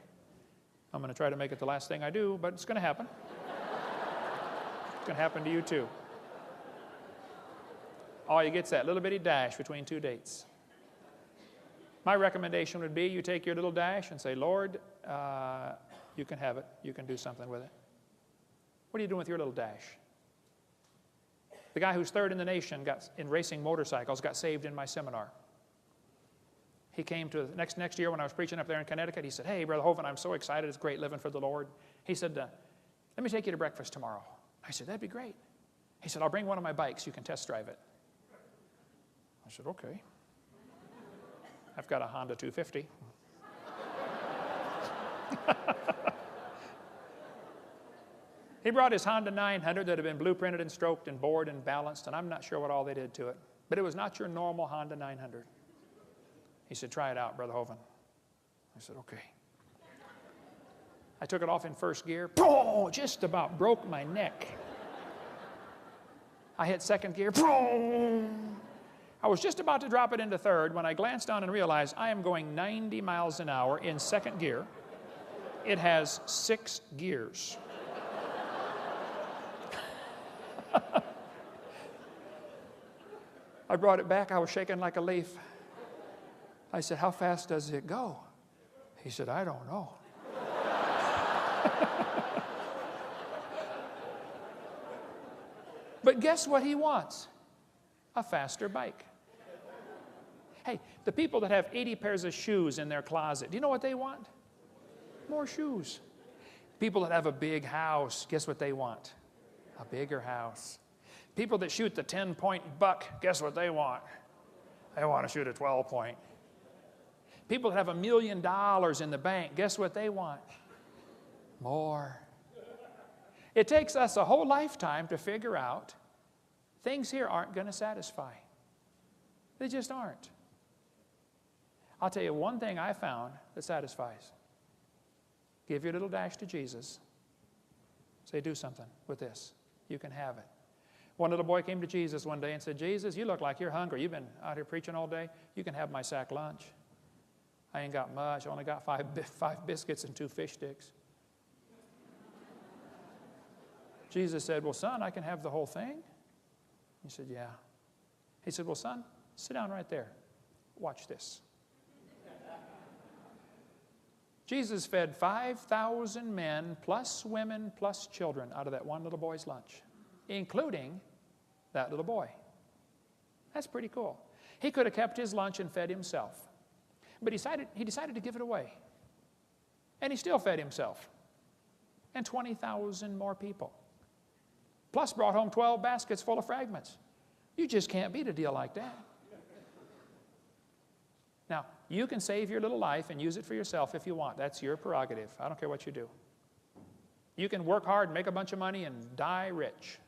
I'm going to try to make it the last thing I do, but it's going to happen. It's going to happen to you too. All you get's that little bitty dash between two dates. My recommendation would be you take your little dash and say, Lord, you can have it. You can do something with it. What are you doing with your little dash? The guy who's third in the nation in racing motorcycles got saved in my seminar. He came to next year when I was preaching up there in Connecticut. He said, hey, Brother Hovind, I'm so excited. It's great living for the Lord. He said, let me take you to breakfast tomorrow. I said, that'd be great. He said, I'll bring one of my bikes. You can test drive it. I said, okay. I've got a Honda 250. He brought his Honda 900 that had been blueprinted and stroked and bored and balanced, and I'm not sure what all they did to it. But it was not your normal Honda 900. He said, try it out, Brother Hovind. I said, okay. I took it off in first gear. Boom! Just about broke my neck. I hit second gear. Boom! I was just about to drop it into third when I glanced down and realized I am going 90 miles an hour in second gear. It has 6 gears. I brought it back. I was shaking like a leaf. I said, how fast does it go? He said, I don't know. But guess what he wants? A faster bike. Hey, the people that have 80 pairs of shoes in their closet, do you know what they want? More shoes. People that have a big house, guess what they want? A bigger house. People that shoot the 10-point buck, guess what they want? They want to shoot a 12-point. People that have $1 million in the bank, guess what they want? More. It takes us a whole lifetime to figure out things here aren't going to satisfy. They just aren't. I'll tell you one thing I found that satisfies. Give your little dash to Jesus. Say, do something with this. You can have it. One little boy came to Jesus one day and said, Jesus, you look like you're hungry. You've been out here preaching all day. You can have my sack lunch. I ain't got much. I only got five biscuits and 2 fish sticks. Jesus said, well, son, I can have the whole thing. He said, yeah. He said, well, son, sit down right there. Watch this. Jesus fed 5,000 men, plus women, plus children out of that one little boy's lunch, including that little boy. That's pretty cool. He could have kept his lunch and fed himself, but he decided to give it away. And he still fed himself and 20,000 more people, plus brought home 12 baskets full of fragments. You just can't beat a deal like that. Now, you can save your little life and use it for yourself if you want. That's your prerogative. I don't care what you do. You can work hard and make a bunch of money and die rich.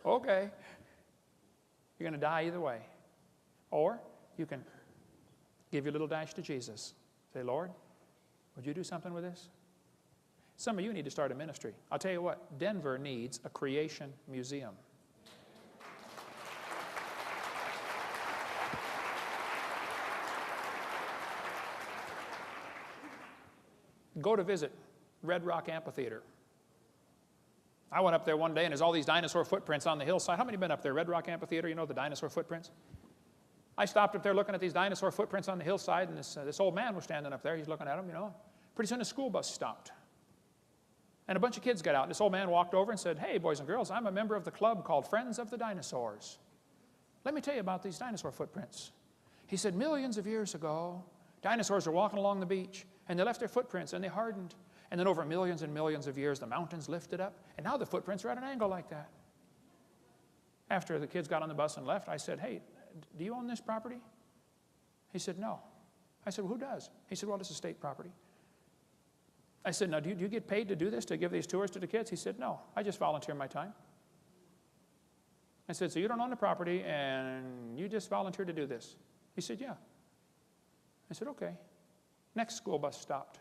Okay. You're going to die either way. Or you can give your little dash to Jesus. Say, Lord, would you do something with this? Some of you need to start a ministry. I'll tell you what, Denver needs a creation museum. Go to visit Red Rock Amphitheater. I went up there one day and there's all these dinosaur footprints on the hillside. How many have been up there? Red Rock Amphitheater, you know the dinosaur footprints? I stopped up there looking at these dinosaur footprints on the hillside, and this old man was standing up there. He's looking at them, you know. Pretty soon a school bus stopped. And a bunch of kids got out. This old man walked over and said, hey, boys and girls, I'm a member of the club called Friends of the Dinosaurs. Let me tell you about these dinosaur footprints. He said, millions of years ago, dinosaurs were walking along the beach, and they left their footprints, and they hardened. And then over millions and millions of years, the mountains lifted up, and now the footprints are at an angle like that. After the kids got on the bus and left, I said, hey, do you own this property? He said, no. I said, well, who does? He said, well, this is state property. I said, now, do you get paid to do this, to give these tours to the kids? He said, no, I just volunteer my time. I said, so you don't own the property, and you just volunteer to do this? He said, yeah. I said, okay. Next school bus stopped.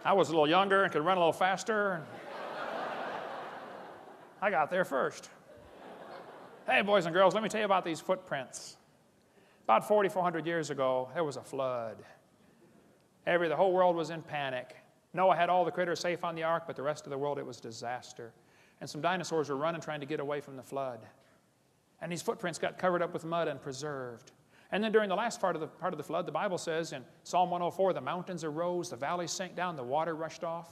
I was a little younger and could run a little faster. I got there first. Hey, boys and girls, let me tell you about these footprints. About 4,400 years ago, there was a flood. The whole world was in panic. Noah had all the critters safe on the ark, but the rest of the world, it was disaster. And some dinosaurs were running, trying to get away from the flood. And these footprints got covered up with mud and preserved. And then during the last part of the flood, the Bible says in Psalm 104, the mountains arose, the valleys sank down, the water rushed off.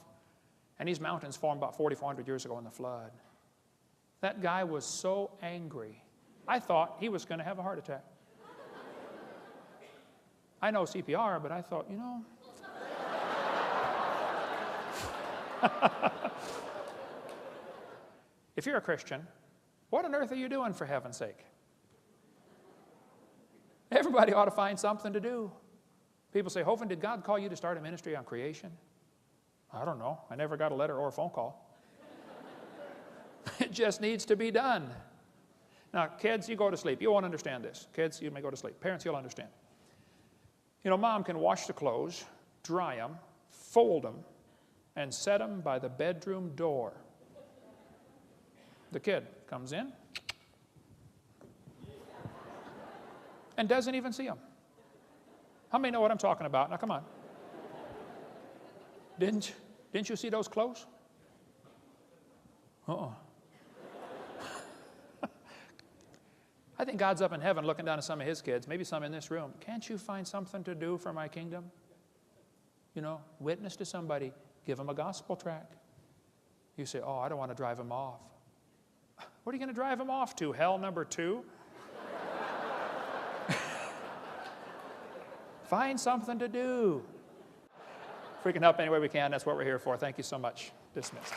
And these mountains formed about 4,400 years ago in the flood. That guy was so angry, I thought he was going to have a heart attack. I know CPR, but I thought, you know. If you're a Christian, what on earth are you doing for heaven's sake? Everybody ought to find something to do. People say, Hovind, did God call you to start a ministry on creation? I don't know. I never got a letter or a phone call. It just needs to be done. Now, kids, you go to sleep. You won't understand this. Kids, you may go to sleep. Parents, you'll understand. You know, mom can wash the clothes, dry them, fold them, and set them by the bedroom door. The kid comes in and doesn't even see them. How many know what I'm talking about? Now, come on. Didn't you see those clothes? I think God's up in heaven looking down at some of his kids, maybe some in this room. Can't you find something to do for my kingdom? You know, witness to somebody. Give them a gospel tract. You say, oh, I don't want to drive them off. What are you going to drive them off to? Hell number 2? Find something to do. If we can help any way we can, that's what we're here for. Thank you so much. Dismissed.